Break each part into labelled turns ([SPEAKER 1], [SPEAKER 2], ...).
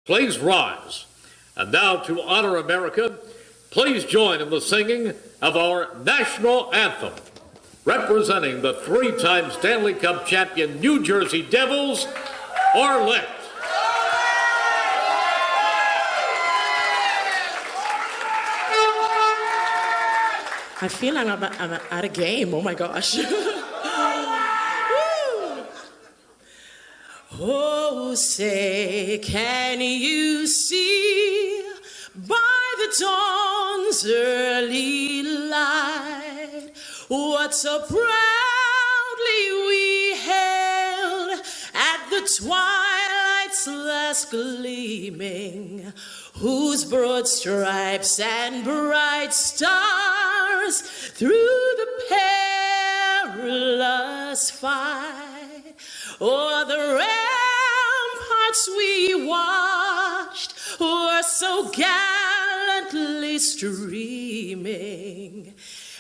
[SPEAKER 1] please rise. And now to honor America, please join in the singing of our national anthem. Representing the three-time Stanley Cup champion New Jersey Devils, Arlette.
[SPEAKER 2] I feel like I'm at a game. Oh my gosh. Oh, say, can you see by the dawn's early light what so proudly we hailed at the twilight's last gleaming, whose broad stripes and bright stars through the perilous fight o'er the ramparts we watched were so gallantly streaming,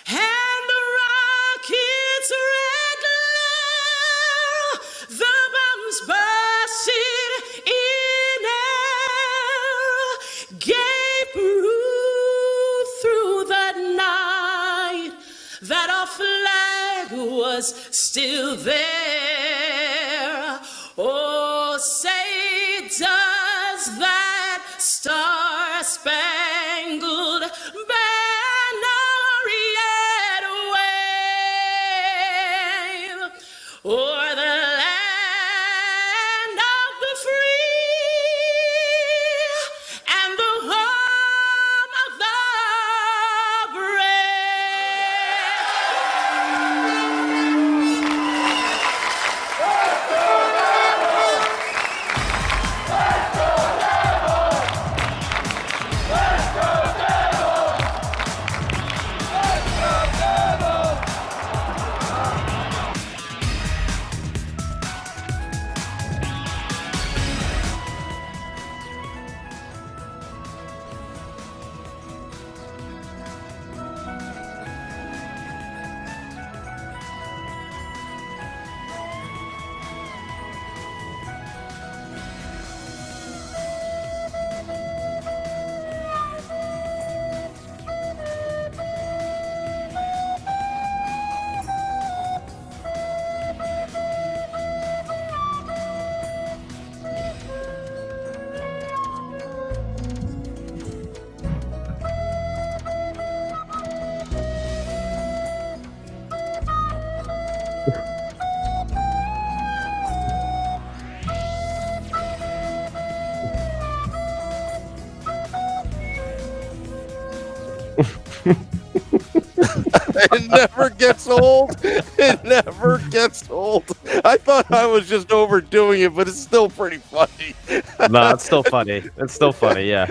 [SPEAKER 2] and the rocket's red glare, the bombs bursting in air, gave proof through the night that our flag was still there. Oh, say, does that star-spangled banner yet wave o'er the land of the free and the home of the
[SPEAKER 3] It never gets old. It never gets old. I thought I was just overdoing it, but it's still pretty funny.
[SPEAKER 4] No, it's still funny. It's still funny, yeah.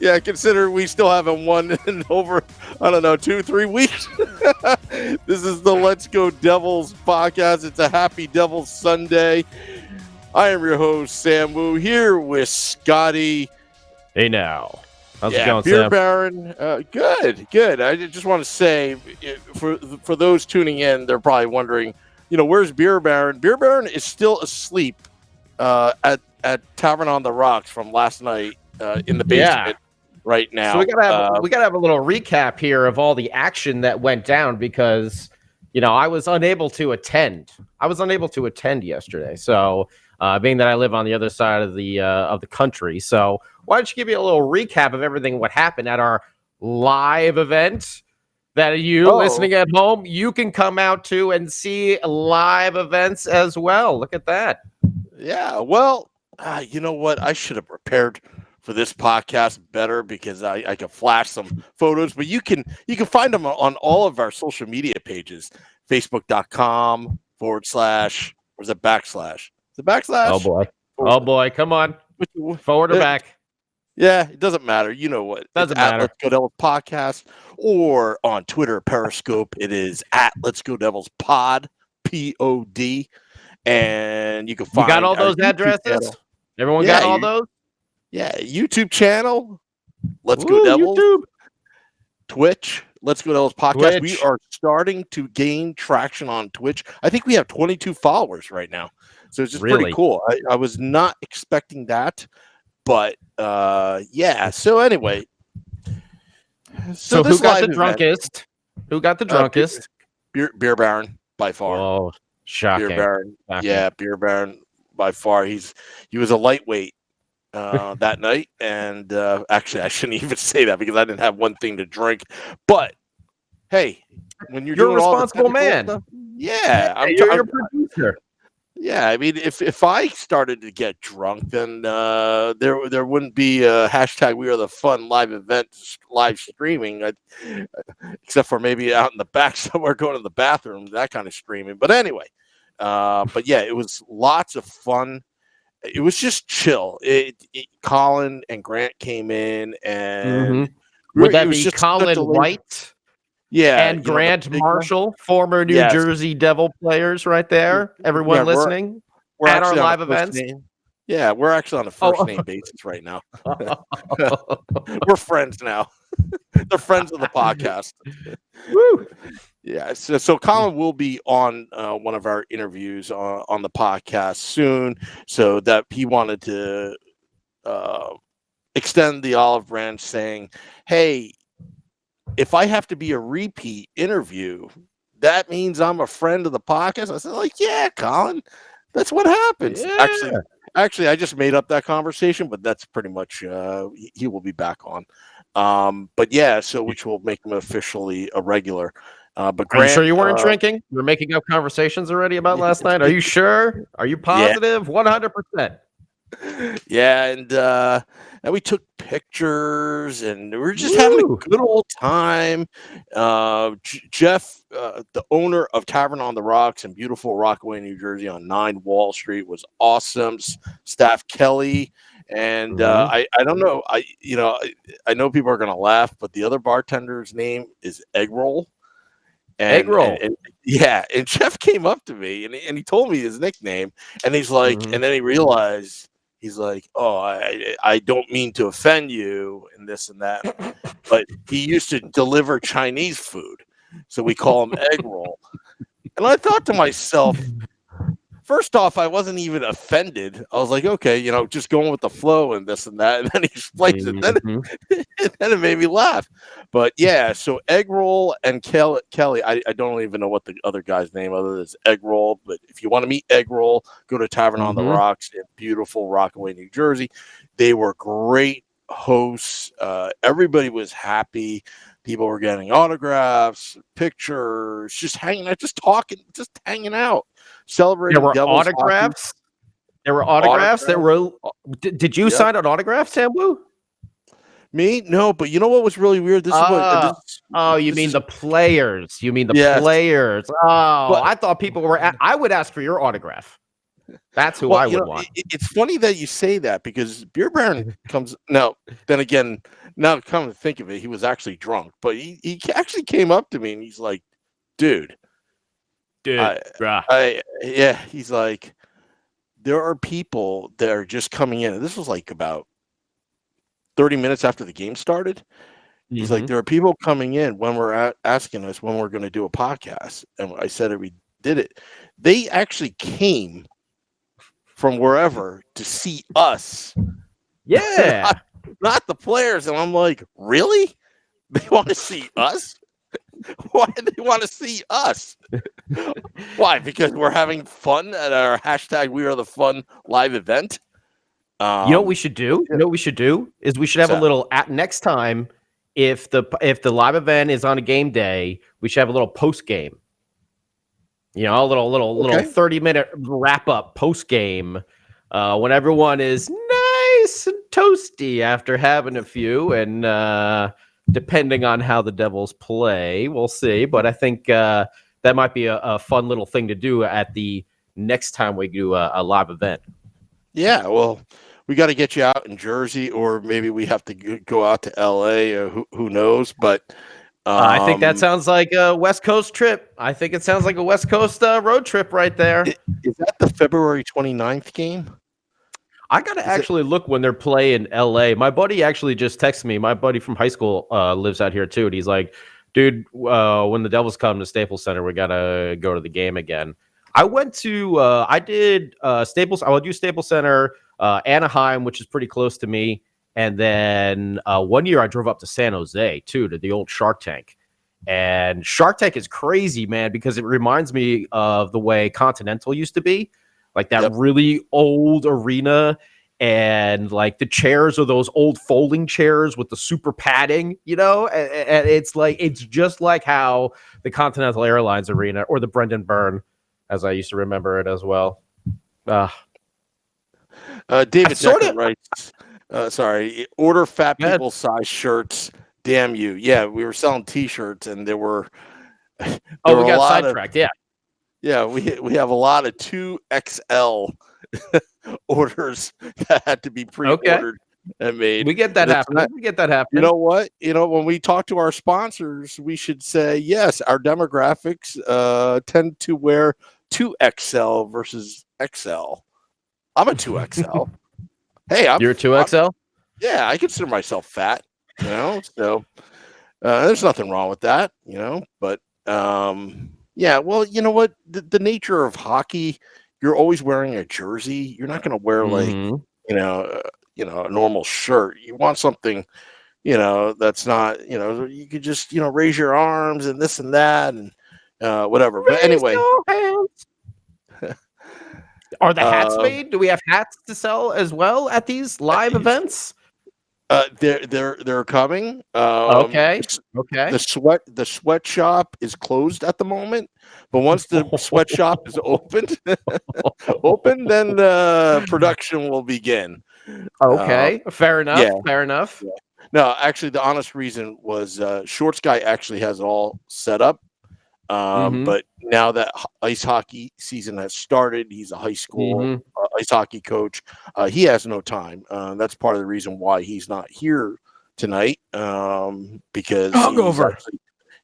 [SPEAKER 3] Yeah, consider we still haven't won in over, 2-3 weeks. This is the Let's Go Devils podcast. It's a happy Devils Sunday. I am your host, Sam Wu, here with Scotty.
[SPEAKER 4] Hey now. How's it going,
[SPEAKER 3] Beer
[SPEAKER 4] Sam?
[SPEAKER 3] Baron. Good. I just want to say, for those tuning in, they're probably wondering, where's Beer Baron? Beer Baron is still asleep at Tavern on the Rocks from last night in the basement right now.
[SPEAKER 4] So we gotta have a little recap here of all the action that went down because I was unable to attend. Yesterday. So being that I live on the other side of the country, so why don't you give me a little recap of everything what happened at our live event that listening at home, you can come out to and see live events as well. Look at that.
[SPEAKER 3] Yeah, well, you know what? I should have prepared for this podcast better because I can flash some photos, but you can find them on all of our social media pages, facebook.com/ or is it backslash? Is it backslash?
[SPEAKER 4] Oh boy, come on. Forward or back?
[SPEAKER 3] Yeah, it doesn't matter. You know what?
[SPEAKER 4] Doesn't matter.
[SPEAKER 3] Let's Go Devils Podcast, or on Twitter, Periscope, it is at Let's Go Devils Pod, POD. And you can find.
[SPEAKER 4] You got all those addresses?
[SPEAKER 3] Channel.
[SPEAKER 4] Everyone got all those?
[SPEAKER 3] Yeah, YouTube channel, Let's Go Devils. YouTube. Twitch, Let's Go Devils Podcast. We are starting to gain traction on Twitch. I think we have 22 followers right now. So it's just pretty cool. I was not expecting that. But yeah. So anyway,
[SPEAKER 4] So who
[SPEAKER 3] this
[SPEAKER 4] got the
[SPEAKER 3] live event,
[SPEAKER 4] drunkest? Who got the drunkest?
[SPEAKER 3] Beer Baron by far.
[SPEAKER 4] Oh, shocking.
[SPEAKER 3] Beer Baron.
[SPEAKER 4] Shocking.
[SPEAKER 3] Yeah, Beer Baron by far. He was a lightweight that night, and actually I shouldn't even say that because I didn't have one thing to drink. But hey, when you're
[SPEAKER 4] a
[SPEAKER 3] doing all the
[SPEAKER 4] responsible man.
[SPEAKER 3] stuff, yeah,
[SPEAKER 4] You're a producer.
[SPEAKER 3] yeah. I mean, if I started to get drunk, then there wouldn't be a hashtag We Are the Fun live event live streaming, except for maybe out in the back somewhere going to the bathroom, that kind of streaming. But anyway, but yeah, it was lots of fun. It was just chill. Colin and Grant came in, and
[SPEAKER 4] would that
[SPEAKER 3] it was
[SPEAKER 4] be
[SPEAKER 3] just
[SPEAKER 4] Colin White?
[SPEAKER 3] Yeah,
[SPEAKER 4] And Grant Marshall, former New Jersey Devil players, right there. Everyone listening
[SPEAKER 3] we're
[SPEAKER 4] at our live events.
[SPEAKER 3] Yeah, we're actually on a first name basis right now. We're friends now. They're friends of the podcast.
[SPEAKER 4] Woo!
[SPEAKER 3] Yeah, so Colin will be on one of our interviews on the podcast soon. So that he wanted to extend the olive branch, saying, "Hey, if I have to be a repeat interview, that means I'm a friend of the podcast." I said, like, yeah, Colin, that's what happens.
[SPEAKER 4] Yeah.
[SPEAKER 3] Actually, I just made up that conversation, but that's pretty much he will be back on. But yeah, so which will make him officially a regular. But Grant,
[SPEAKER 4] are you sure you weren't drinking? You were making up conversations already about last night. Are you sure? Are you positive? 100%.
[SPEAKER 3] Yeah, and we took pictures, and we were just having a good old time. Jeff, the owner of Tavern on the Rocks in beautiful Rockaway, New Jersey, on 9 Wall Street, was awesome. Staff Kelly, and I don't know, I know people are gonna laugh, but the other bartender's name is Egg Roll. Egg Roll. And Jeff came up to me and he told me his nickname, and he's like, and then he realized. He's like, oh, I don't mean to offend you and this and that, but he used to deliver Chinese food, so we call him Egg Roll. And I thought to myself, first off, I wasn't even offended. I was like, okay, just going with the flow and this and that. And then he explains it. Then it made me laugh. But yeah, so Egg Roll and Kelly, I don't even know what the other guy's name other than Egg Roll. But if you want to meet Egg Roll, go to Tavern on the Rocks in beautiful Rockaway, New Jersey. They were great hosts. Everybody was happy. People were getting autographs, pictures, just hanging out, just talking, just hanging out, celebrating.
[SPEAKER 4] There were autographs.
[SPEAKER 3] Hockey.
[SPEAKER 4] There were autographs. There were. Did you sign an autograph, Sam Wu?
[SPEAKER 3] Me? No, but you know what was really weird? This is what.
[SPEAKER 4] You mean the players? You mean the players? Oh, but, I thought people were. I would ask for your autograph. That's who I would want.
[SPEAKER 3] It's funny that you say that because Beer Baron comes now. Then again, now come to think of it, he was actually drunk, but he actually came up to me and he's like, "Dude, he's like, there are people that are just coming in." And this was like about 30 minutes after the game started. He's like, there are people coming in when we're asking us when we're going to do a podcast, and I said we did it. They actually came from wherever to see us.
[SPEAKER 4] Yeah.
[SPEAKER 3] Not the players. And I'm like, really? They want to see us? Why do they want to see us? Why? Because we're having fun at our hashtag We Are the Fun live event.
[SPEAKER 4] You know what we should do? You know what we should do is we should have a little next time. If the live event is on a game day, we should have a little post game. A little 30-minute wrap up post game when everyone is nice and toasty after having a few, and depending on how the Devils play, we'll see. But I think that might be a fun little thing to do at the next time we do a live event.
[SPEAKER 3] Yeah, well, we got to get you out in Jersey, or maybe we have to go out to LA, or who knows, but
[SPEAKER 4] I think that sounds like a West Coast trip. I think it sounds like a West Coast road trip right there.
[SPEAKER 3] Is that the February 29th game?
[SPEAKER 4] I got to actually look when they're playing LA. My buddy actually just texted me. My buddy from high school lives out here too. And he's like, dude, when the Devils come to Staples Center, we got to go to the game again. I went to, I did Staples. I would do Staples Center Anaheim, which is pretty close to me. And then one year I drove up to San Jose, too, to the old Shark Tank. And Shark Tank is crazy, man, because it reminds me of the way Continental used to be, like that really old arena. And like the chairs are those old folding chairs with the super padding, and it's just like how the Continental Airlines Arena or the Brendan Byrne, as I used to remember it as well.
[SPEAKER 3] David Decker writes, order fat people size shirts. Damn you. Yeah, we were selling T-shirts and there were
[SPEAKER 4] we got sidetracked.
[SPEAKER 3] Yeah, we have a lot of 2XL orders that had to be pre-ordered and made.
[SPEAKER 4] We get that happening.
[SPEAKER 3] You know what? When we talk to our sponsors, we should say, yes, our demographics tend to wear 2XL versus XL. I'm a 2XL. Hey,
[SPEAKER 4] you're a 2XL?
[SPEAKER 3] Yeah, I consider myself fat, so there's nothing wrong with that, but yeah, well, you know what? The nature of hockey, you're always wearing a jersey. You're not going to wear like, a normal shirt. You want something, that's not, you could just, raise your arms and this and that and whatever. But anyway.
[SPEAKER 4] Are the hats made? Do we have hats to sell as well at these live events?
[SPEAKER 3] They're coming.
[SPEAKER 4] Okay.
[SPEAKER 3] The sweatshop is closed at the moment, but once the sweatshop is opened, then the production will begin.
[SPEAKER 4] Okay, fair enough.
[SPEAKER 3] Yeah.
[SPEAKER 4] Fair enough.
[SPEAKER 3] Yeah. No, actually, the honest reason was Shorts Guy actually has it all set up. But now that ice hockey season has started, he's a high school ice hockey coach. He has no time. That's part of the reason why he's not here tonight. Because
[SPEAKER 4] hungover.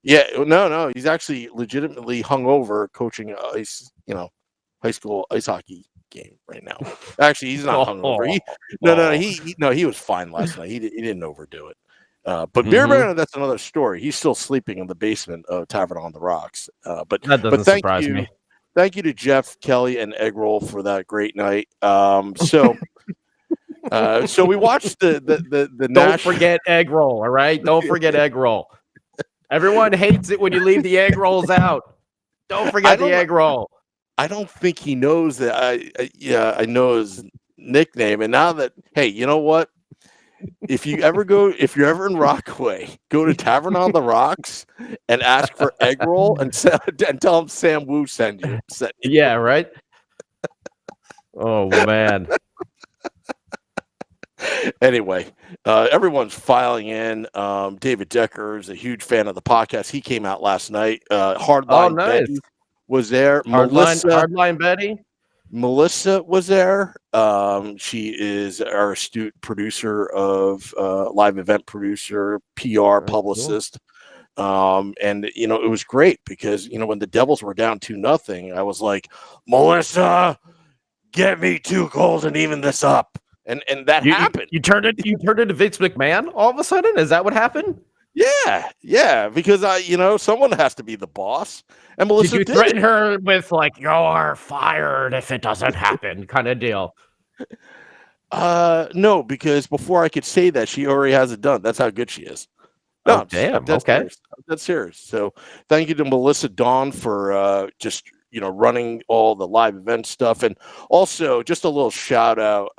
[SPEAKER 3] He's actually legitimately hungover coaching high school ice hockey game right now. Actually, he's not hungover. He was fine last night. He didn't overdo it. But Beer Baron, that's another story. He's still sleeping in the basement of Tavern on the Rocks. But
[SPEAKER 4] that doesn't surprise me.
[SPEAKER 3] Thank you to Jeff, Kelly, and Egg Roll for that great night. So we watched the
[SPEAKER 4] Don't forget Egg Roll, all right? Don't forget Egg Roll. Everyone hates it when you leave the egg rolls out. Don't forget the egg roll.
[SPEAKER 3] I don't think he knows that. I know his nickname. And now that, hey, you know what? If you're ever in Rockaway, go to Tavern on the Rocks and ask for egg roll and tell them Sam Wu sent you.
[SPEAKER 4] Yeah, right. Oh man.
[SPEAKER 3] Anyway, everyone's filing in. David Decker is a huge fan of the podcast. He came out last night. Hardline Betty was there.
[SPEAKER 4] Hardline Betty.
[SPEAKER 3] Melissa was there. She is our astute producer of live event producer, PR publicist. Cool. And it was great because when the Devils were down 2-0, I was like, Melissa, get me 2 goals and even this up. And that happened.
[SPEAKER 4] You turned into Vince McMahon all of a sudden? Is that what happened?
[SPEAKER 3] Yeah, because someone has to be the boss. And Melissa
[SPEAKER 4] did you threaten her with you're fired if it doesn't happen kind of deal?
[SPEAKER 3] No, because before I could say that, she already has it done. That's how good she is. No,
[SPEAKER 4] damn.
[SPEAKER 3] That's
[SPEAKER 4] okay.
[SPEAKER 3] Serious. That's serious. So thank you to Melissa Dawn for just running all the live event stuff, and also just a little shout out.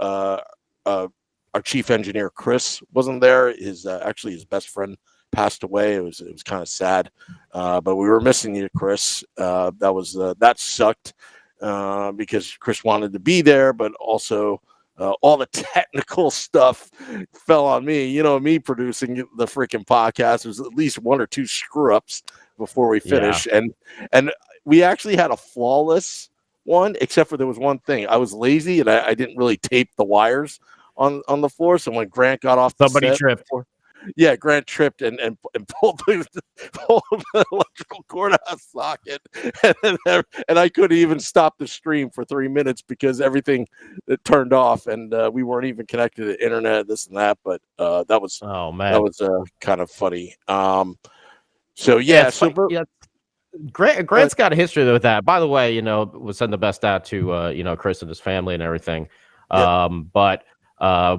[SPEAKER 3] Our chief engineer Chris wasn't there. Actually his best friend passed away. It was kind of sad, but we were missing you, Chris. That sucked because Chris wanted to be there, but also all the technical stuff fell on me. Me producing the freaking podcast. There's at least 1 or 2 screw ups before we finish, and we actually had a flawless one, except for there was one thing. I was lazy and I didn't really tape the wires on the floor. So when Grant got off,
[SPEAKER 4] somebody tripped.
[SPEAKER 3] Grant tripped and pulled the electrical cord out of socket, and I couldn't even stop the stream for 3 minutes because everything turned off, and we weren't even connected to the internet, this and that. But that was kind of funny.
[SPEAKER 4] Grant's got a history with that. By the way, we'll send the best out to Chris and his family and everything. But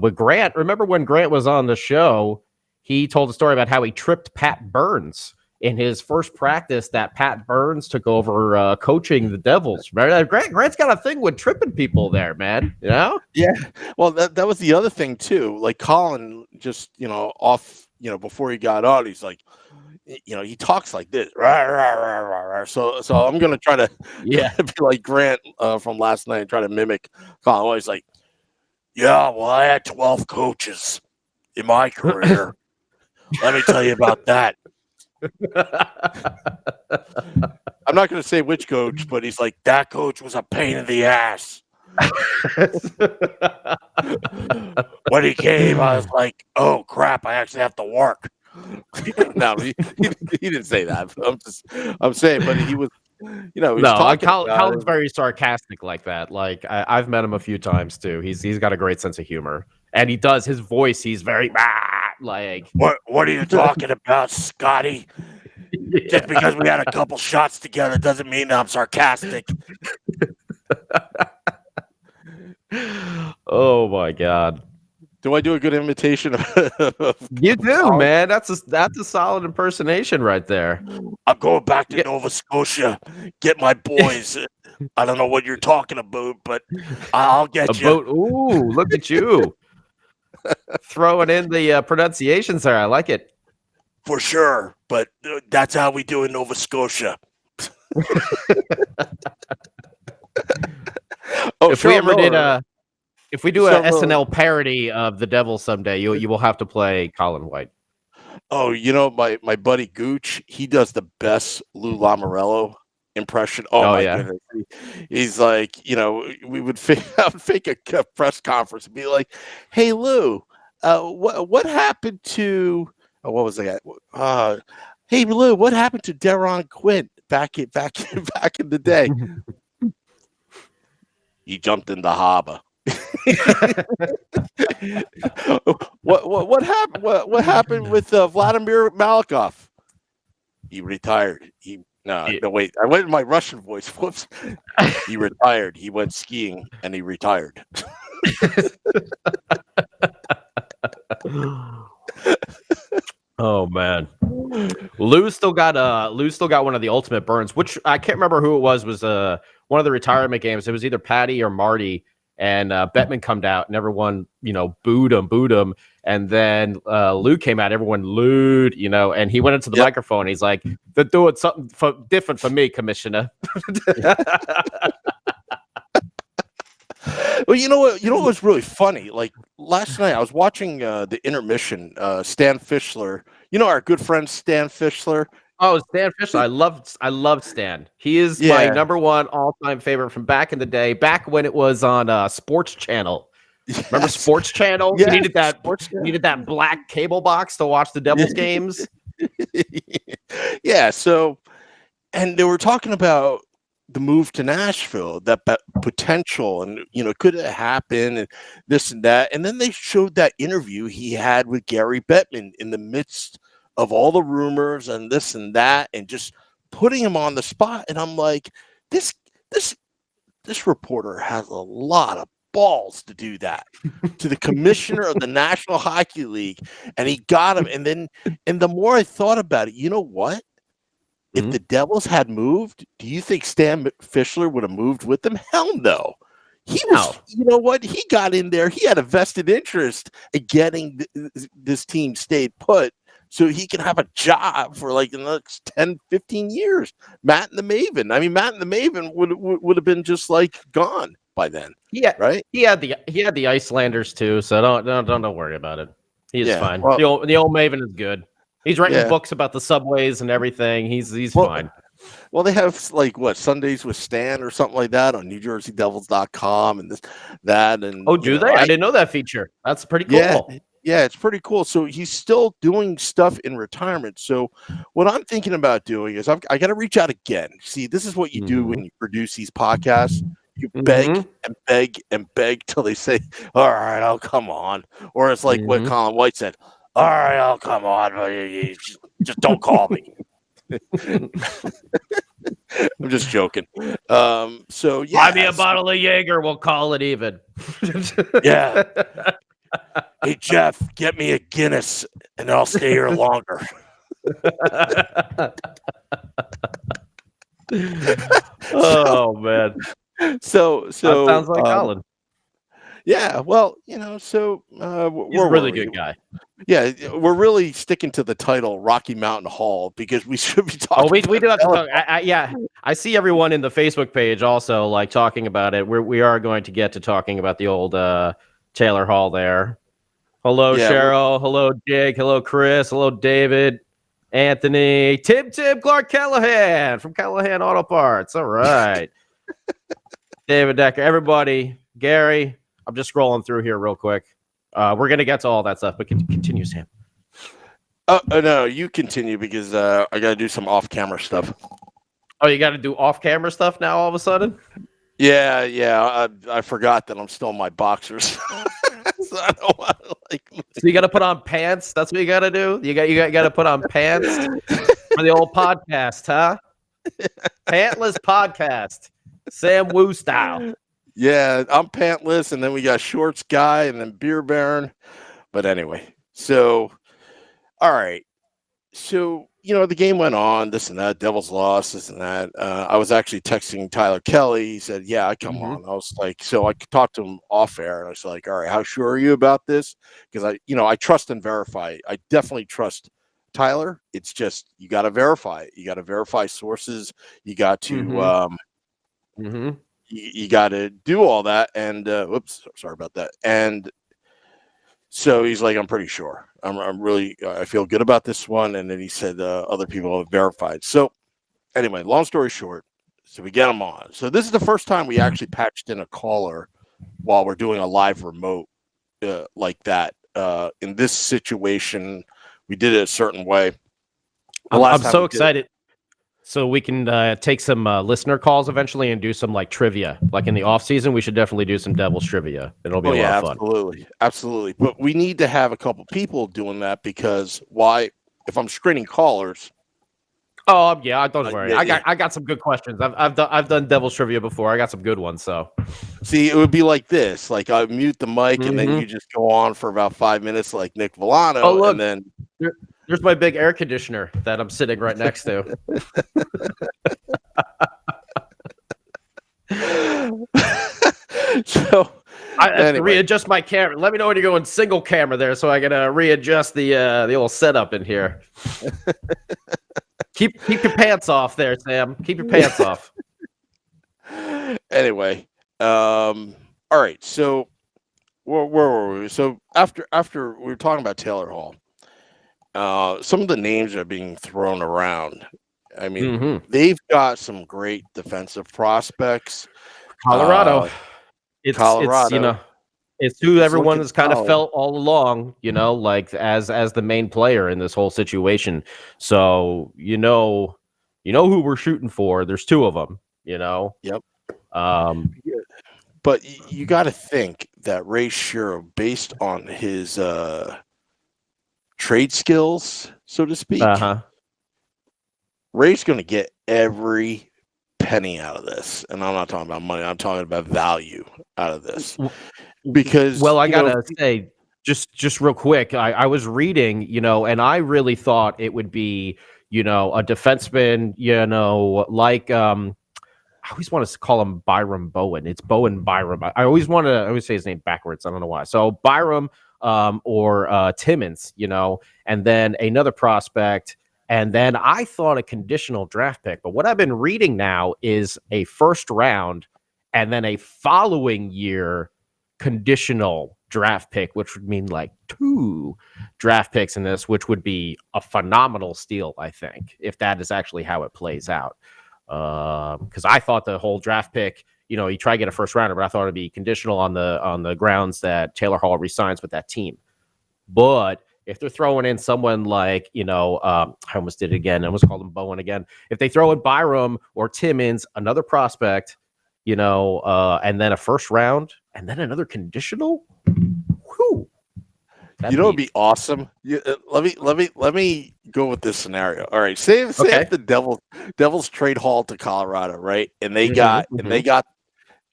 [SPEAKER 4] with Grant, remember when Grant was on the show, he told a story about how he tripped Pat Burns in his first practice that Pat Burns took over coaching the Devils. Remember that? Grant's got a thing with tripping people there, man. You know?
[SPEAKER 3] Yeah. Well, that was the other thing too. Like Colin just, off, before he got on, he's like, he talks like this. Rah, rah, rah, rah, rah. So I'm gonna try to be like Grant from last night and try to mimic Colin. Well, he's like, yeah, well, I had 12 coaches in my career. Let me tell you about that. I'm not going to say which coach, but he's like, that coach was a pain in the ass. When he came, I was like, oh crap, I actually have to work. No, he didn't say that. I'm saying, but he was, he was talking.
[SPEAKER 4] Colin's very sarcastic like that. Like I've met him a few times too. He's got a great sense of humor, and he does his voice. He's very like.
[SPEAKER 3] What are you talking about, Scotty? Yeah. Just because we had a couple shots together doesn't mean I'm sarcastic.
[SPEAKER 4] Oh my God.
[SPEAKER 3] Do I do a good imitation of
[SPEAKER 4] you do, man. That's a solid impersonation right there.
[SPEAKER 3] I'm going back to Nova Scotia. Get my boys. I don't know what you're talking about, but I'll get you.
[SPEAKER 4] Ooh, look at you. Throwing in the pronunciations there. I like it.
[SPEAKER 3] For sure, but that's how we do in Nova Scotia.
[SPEAKER 4] If we do a SNL parody of the Devil someday, you will have to play Colin White.
[SPEAKER 3] Oh, my buddy Gooch, he does the best Lou Lamoriello impression. Oh my goodness. He's like, we would fake a press conference and be like, "Hey Lou, what happened to what was that? Hey Lou, what happened to Deron Quinn back in the day?" He jumped in the harbor. What happened? What happened with Vladimir Malakov? He retired. No, wait. I went in my Russian voice. Whoops. He retired. He went skiing and he retired.
[SPEAKER 4] Oh man, Lou still got one of the ultimate burns, which I can't remember who it was one of the retirement games. It was either Patty or Marty, and Bettman come out and everyone booed him, and then Lou came out, everyone looed, and he went into the microphone. He's like, "They're doing something different for me, Commissioner."
[SPEAKER 3] Well, you know what was really funny? Like last night, I was watching the intermission. Stan Fischler, our good friend Stan Fischler.
[SPEAKER 4] Oh, Stan Fischler! I love Stan. He is my number one all-time favorite from back in the day. Back when it was on Sports Channel. Yes. Remember Sports Channel?
[SPEAKER 3] Yes.
[SPEAKER 4] You needed that black cable box to watch the Devils games.
[SPEAKER 3] Yeah. So, and they were talking about the move to Nashville, that potential, and could it happen, and this and that. And then they showed that interview he had with Gary Bettman in the midst of all the rumors and this and that, and just putting him on the spot. And I'm like, this reporter has a lot of balls to do that to the commissioner of the National Hockey League, and he got him. And the more I thought about it, you know what? If the Devils had moved, do you think Stan Fischler would have moved with them? Hell no. He was, you know what? He got in there. He had a vested interest in getting this team stayed put so he can have a job for like the next 10, 15 years. Matt and the Maven would have been just like gone by then.
[SPEAKER 4] Yeah,
[SPEAKER 3] right.
[SPEAKER 4] He had the Icelanders too, so don't worry about it. He's fine.
[SPEAKER 3] Well,
[SPEAKER 4] the old Maven is good. He's writing books about the subways and everything. He's fine.
[SPEAKER 3] Well, they have like Sundays with Stan or something like that on NewJerseyDevils.com and that. And
[SPEAKER 4] do they? I didn't know that feature. That's pretty cool.
[SPEAKER 3] Yeah, it's pretty cool. So he's still doing stuff in retirement. So what I'm thinking about doing is I got to reach out again. See, this is what you do when you produce these podcasts. You beg and beg and beg till they say, "All right, I'll come on," or it's like what Colin White said. All right, I'll come on. Just don't call me. I'm just joking. So yeah,
[SPEAKER 4] Buy me a bottle of Jaeger. We'll call it even.
[SPEAKER 3] yeah. Hey Jeff, get me a Guinness, and I'll stay here longer.
[SPEAKER 4] Oh man,
[SPEAKER 3] So
[SPEAKER 4] that sounds like Colin.
[SPEAKER 3] yeah. Well, so
[SPEAKER 4] He's a really good guy.
[SPEAKER 3] Yeah, we're really sticking to the title Rocky Mountain Hall because we should be talking.
[SPEAKER 4] Oh, we do have to talk. Yeah, I see everyone in the Facebook page also like talking about it. We are going to get to talking about the old Taylor Hall there. Hello,
[SPEAKER 3] Yeah,
[SPEAKER 4] Cheryl. Hello, Jake. Hello, Chris. Hello, David. Anthony. Tim Clark Callahan from Callahan Auto Parts. All right. David Decker. Everybody. Gary. I'm just scrolling through here real quick. We're going to get to all that stuff, but continue, Sam.
[SPEAKER 3] No, you continue because I got to do some off-camera stuff.
[SPEAKER 4] Oh, you got to do off-camera stuff now all of a sudden?
[SPEAKER 3] Yeah. I forgot that I'm still in my boxers. So I don't want to,
[SPEAKER 4] So you got to put on pants? That's what you got to do? You got to put on pants for the old podcast, huh? Pantless podcast. Sam Woo style.
[SPEAKER 3] Yeah, I'm pantless, and then we got Shorts Guy, and then Beer Baron. But anyway, so all right. So, the game went on, this and that, Devils lost, this and that. I was actually texting Tyler Kelly. He said, yeah, I come on. I was like, so I talked to him off air, and I was like, all right, how sure are you about this? Because I trust and verify. I definitely trust Tyler. It's just, you got to verify it. You got to verify sources. You got to, you got to do all that. And, whoops, sorry about that. And so he's like, I'm pretty sure. I'm really, I feel good about this one. And then he said other people have verified. So anyway, long story short, so we get him on. So this is the first time we actually patched in a caller while we're doing a live remote like that. In this situation, we did it a certain way.
[SPEAKER 4] I'm so excited. So we can take some listener calls eventually and do some like trivia. Like in the off season, we should definitely do some Devils trivia. It'll be a lot of fun.
[SPEAKER 3] Absolutely. But we need to have a couple people doing that because if I'm screening callers.
[SPEAKER 4] Oh yeah, don't worry. I got some good questions. I've done Devils trivia before. I got some good ones. So
[SPEAKER 3] see, it would be like this: like I mute the mic and then you just go on for about 5 minutes, like Nick Villano.
[SPEAKER 4] Oh, look,
[SPEAKER 3] and then
[SPEAKER 4] there's my big air conditioner that I'm sitting right next to.
[SPEAKER 3] So
[SPEAKER 4] I have to readjust my camera. Let me know when you're going single camera there, so I can readjust the old setup in here. Keep your pants off there, Sam. Keep your pants off.
[SPEAKER 3] Anyway, all right. So where were we? So after we were talking about Taylor Hall, some of the names are being thrown around. I mean, they've got some great defensive prospects.
[SPEAKER 4] Colorado. It's who everyone has kind of felt all along, like as the main player in this whole situation. So you know who we're shooting for. There's two of them.
[SPEAKER 3] Yep. But you got to think that Ray Shero, based on his trade skills, so to speak, Ray's going to get every penny out of this. And I'm not talking about money. I'm talking about value out of this. Because,
[SPEAKER 4] I gotta say, just real quick, I was reading, and I really thought it would be, a defenseman, like I always want to call him Byram Bowen. It's Bowen Byram. I always say his name backwards. I don't know why. So Byram or Timmins, and then another prospect. And then I thought a conditional draft pick. But what I've been reading now is a first round and then a following year conditional draft pick, which would mean like 2 draft picks in this, which would be a phenomenal steal, I think, if that is actually how it plays out. Because I thought the whole draft pick, you try to get a first rounder, but I thought it'd be conditional on the grounds that Taylor Hall resigns with that team. But if they're throwing in someone like, I almost did it again. I almost called him Bowen again. If they throw in Byram or Timmins, another prospect, and then a first round and then another conditional. Whew.
[SPEAKER 3] You know, it'd be awesome. Let me go with this scenario. All right, say if the Devils trade Hall to Colorado, right? And they got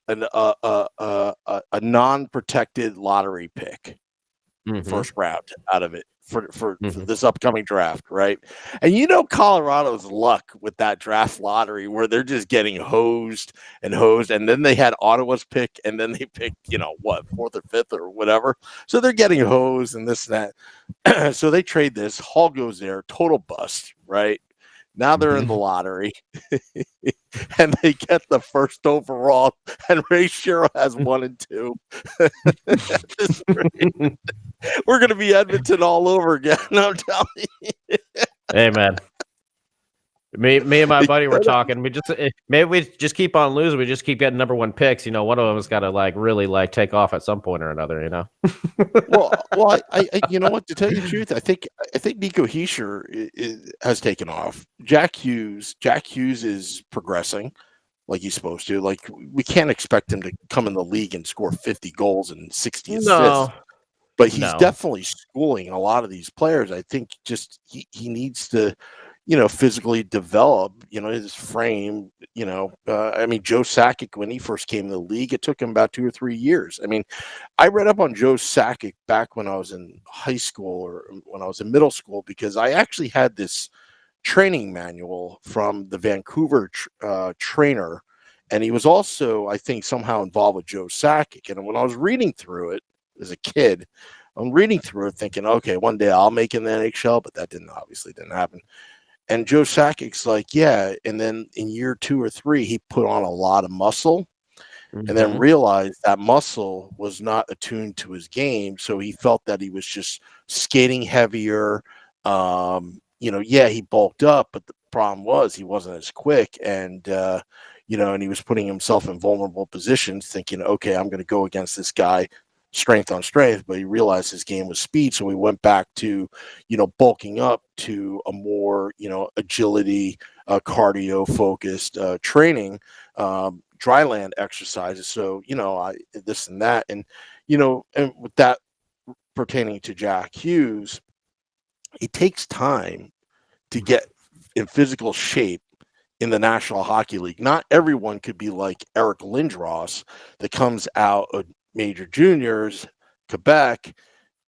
[SPEAKER 3] a non-protected lottery pick, first round out of it for this upcoming draft, right? And you know Colorado's luck with that draft lottery where they're just getting hosed, and then they had Ottawa's pick, and then they picked, fourth or fifth or whatever. So they're getting hosed and this and that. So they trade this. Hall goes there, total bust, right? Now they're in the lottery, and they get the first overall, and Ray Shero has 1 and 2. We're going to be Edmonton all over again, I'm telling you.
[SPEAKER 4] Hey, man. Me and my buddy were talking. Maybe we just keep on losing. We just keep getting number 1 picks. One of them has got to really take off at some point or another.
[SPEAKER 3] Well, I you know what? To tell you the truth, I think Nico Hischier has taken off. Jack Hughes is progressing like he's supposed to. Like, we can't expect him to come in the league and score 50 goals and 60 assists. But he's definitely schooling a lot of these players. I think just he needs to, physically develop, his frame. Joe Sakic, when he first came to the league, it took him about 2 or 3 years. I mean, I read up on Joe Sakic back when I was in high school or when I was in middle school, because I actually had this training manual from the Vancouver trainer. And he was also, I think, somehow involved with Joe Sakic. And when I was reading through it as a kid, I'm reading through it thinking, okay, one day I'll make it in the NHL, but that obviously didn't happen. And Joe Sakic's like, yeah. And then in year 2 or 3, he put on a lot of muscle and then realized that muscle was not attuned to his game. So he felt that he was just skating heavier. He bulked up, but the problem was he wasn't as quick. And, and he was putting himself in vulnerable positions thinking, okay, I'm going to go against this guy strength on strength, but he realized his game was speed. So we went back to, bulking up to a more, agility, cardio focused training, dry land exercises. So, this and that. And, and with that pertaining to Jack Hughes, it takes time to get in physical shape in the National Hockey League. Not everyone could be like Eric Lindros that comes out of major juniors. Quebec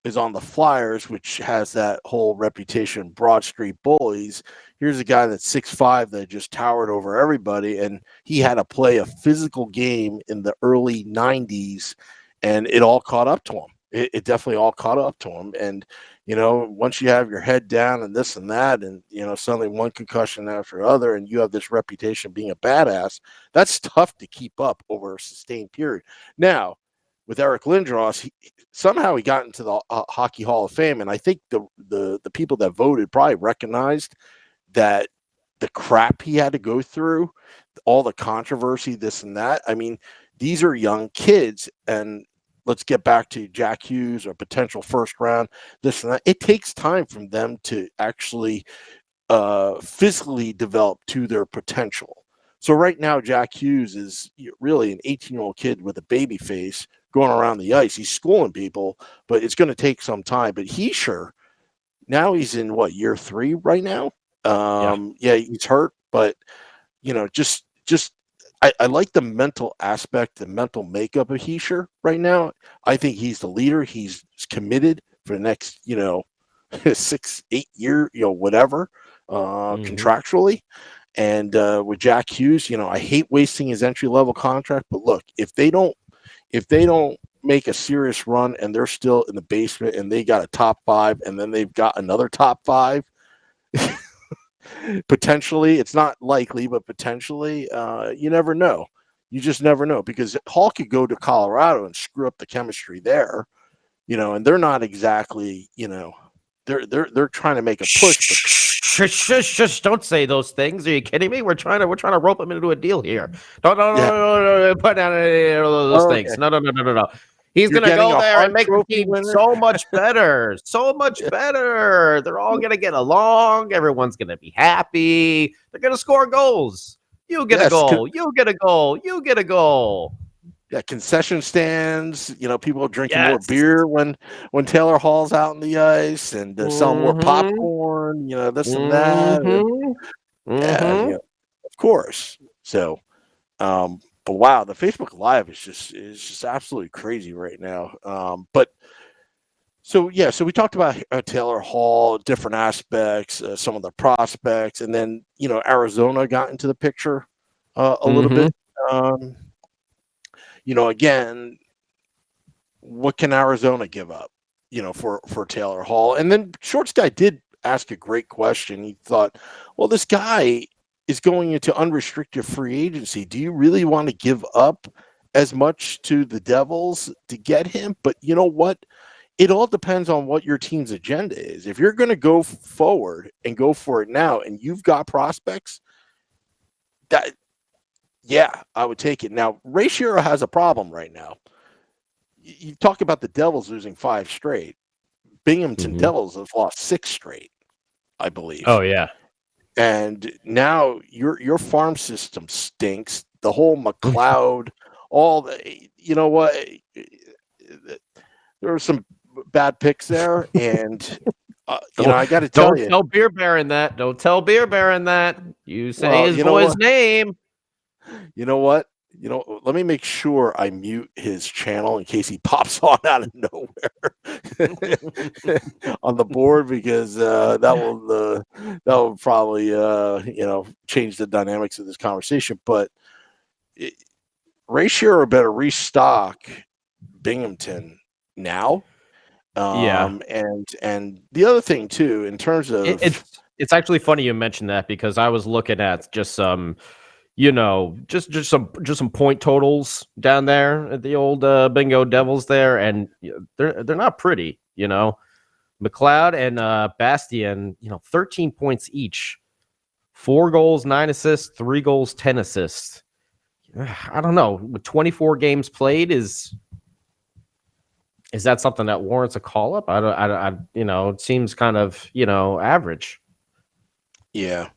[SPEAKER 3] is on the Flyers, which has that whole reputation, Broad Street bullies. Here's a guy that's 6'5" that just towered over everybody, and he had to play a physical game in the early 90s, and it all caught up to him. It definitely all caught up to him. And, once you have your head down and this and that, and, suddenly one concussion after other, and you have this reputation of being a badass, that's tough to keep up over a sustained period. Now, with Eric Lindros, somehow he got into the Hockey Hall of Fame, and I think the people that voted probably recognized that the crap he had to go through, all the controversy, this and that. I mean, these are young kids, and let's get back to Jack Hughes or potential first round, this and that. It takes time for them to actually physically develop to their potential. So right now, Jack Hughes is really an 18-year-old kid with a baby face going around the ice. He's schooling people, but it's going to take some time. But now he's in year 3 right now. He's hurt, but I like the mental aspect, the mental makeup of Hischier right now. I think he's the leader. He's committed for the next 6-8 year, whatever, contractually. And with Jack Hughes, I hate wasting his entry-level contract, but look, if they don't make a serious run and they're still in the basement and they got a top 5 and then they've got another top 5, potentially, it's not likely, but potentially, you never know. You just never know, because Hall could go to Colorado and screw up the chemistry there, and they're not exactly, they're trying to make a push. But
[SPEAKER 4] Shush! Don't say those things. Are you kidding me? We're trying to rope him into a deal here. No. Put down those things. No. He's going to go there and make the team so much better. So much better. They're all going to get along. Everyone's going to be happy. They're going to score goals. You get a goal. You get a goal. You get a goal.
[SPEAKER 3] Yeah, concession stands. People are drinking more
[SPEAKER 4] Yes.
[SPEAKER 3] beer when Taylor Hall's out on the ice, and selling more
[SPEAKER 4] Mhm.
[SPEAKER 3] popcorn. This and that.
[SPEAKER 4] Mhm.
[SPEAKER 3] Yeah,
[SPEAKER 4] Mhm.
[SPEAKER 3] of course. So, but wow, the Facebook Live is just absolutely crazy right now. But so yeah, so we talked about Taylor Hall, different aspects, some of the prospects, and then Arizona got into the picture a little
[SPEAKER 4] Mhm.
[SPEAKER 3] bit. Um, Again, what can Arizona give up, for Taylor Hall? And then Shorts Guy did ask a great question. He thought, well, this guy is going into unrestricted free agency. Do you really want to give up as much to the Devils to get him? But you know what? It all depends on what your team's agenda is. If you're going to go forward and go for it now, and you've got prospects, that yeah, I would take it. Now, Ray Shero has a problem right now. You talk about the Devils losing 5 straight. Binghamton
[SPEAKER 4] Mhm.
[SPEAKER 3] Devils have lost 6 straight, I believe.
[SPEAKER 4] Oh yeah.
[SPEAKER 3] And now your farm system stinks. The whole McLeod, all the what? There were some bad picks there, and I got to tell
[SPEAKER 4] Don't
[SPEAKER 3] you.
[SPEAKER 4] tell Beer Baron that. Don't tell Beer Baron that. You say
[SPEAKER 3] Well,
[SPEAKER 4] his
[SPEAKER 3] you know
[SPEAKER 4] boy's
[SPEAKER 3] what?
[SPEAKER 4] name.
[SPEAKER 3] You know what? Let me make sure I mute his channel in case he pops on out of nowhere on the board, because that will probably change the dynamics of this conversation. But Ray Shero better restock Binghamton now.
[SPEAKER 4] Yeah.
[SPEAKER 3] And the other thing too, in terms of
[SPEAKER 4] It's actually funny you mentioned that, because I was looking at just some, just some point totals down there at the old Bingo Devils there, and they're not pretty. McLeod and Bastian, 13 points each, 4 goals, 9 assists, 3 goals, 10 assists. I don't know. With 24 games played, is that something that warrants a call up? It seems kind of, average.
[SPEAKER 3] yeah.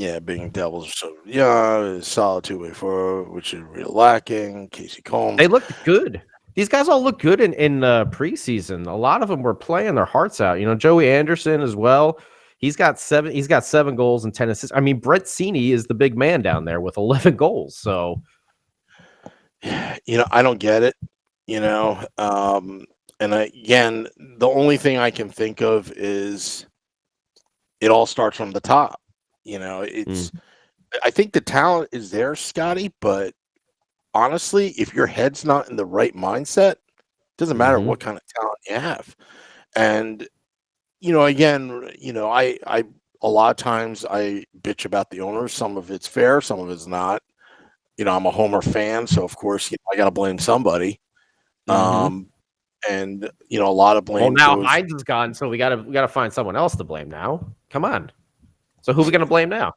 [SPEAKER 3] Yeah, being Devils, so yeah, solid 2-way forward, which is real lacking. Casey Combs.
[SPEAKER 4] They look good. These guys all look good in preseason. A lot of them were playing their hearts out. Joey Anderson as well. He's got 7 goals and 10 assists. I mean, Brett Cini is the big man down there with 11 goals. So,
[SPEAKER 3] I don't get it. And again, the only thing I can think of is it all starts from the top. It's. I think the talent is there, Scotty, but honestly, if your head's not in the right mindset, it doesn't matter what kind of talent you have. And again, I a lot of times I bitch about the owners. Some of it's fair, some of it's not. I'm a Homer fan, so of course I got to blame somebody. And a lot of blame
[SPEAKER 4] now
[SPEAKER 3] goes.
[SPEAKER 4] Hines is gone, so we gotta find someone else to blame now. Come on. So who are we gonna blame now?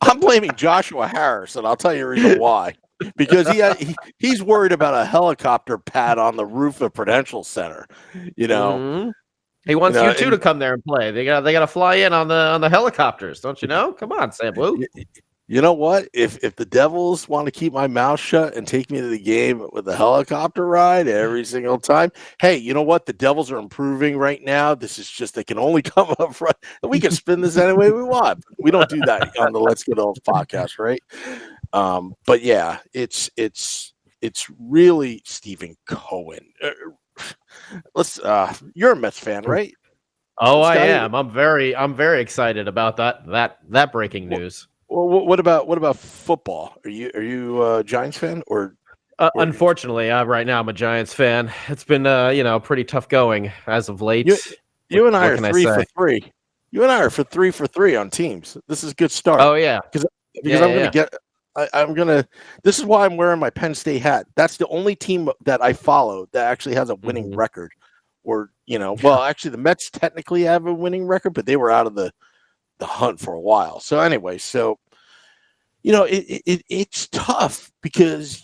[SPEAKER 3] I'm blaming Joshua Harris, and I'll tell you the reason why. Because he's worried about a helicopter pad on the roof of Prudential Center. He
[SPEAKER 4] wants you two to come there and play. They gotta fly in on the helicopters, don't you know? Come on, Sam Woo.
[SPEAKER 3] You know what? If the Devils want to keep my mouth shut and take me to the game with a helicopter ride every single time, hey, you know what? The Devils are improving right now. This is just, they can only come up front. And we can spin this any way we want. We don't do that on the Let's Get Old podcast, right? But yeah, it's really Stephen Cohen. You're a Mets fan, right?
[SPEAKER 4] Oh, I am. I'm very excited about that breaking news.
[SPEAKER 3] Well, what about football? Are you a Giants fan or?
[SPEAKER 4] Unfortunately, right now I'm a Giants fan. It's been pretty tough going as of late.
[SPEAKER 3] You and I are 3 for 3. You and I are 3 for 3 on teams. This is a good start.
[SPEAKER 4] Oh yeah,
[SPEAKER 3] because I'm gonna. This is why I'm wearing my Penn State hat. That's the only team that I follow that actually has a winning record. Or well, actually, the Mets technically have a winning record, but they were out of the hunt for a while. So anyway, it's tough because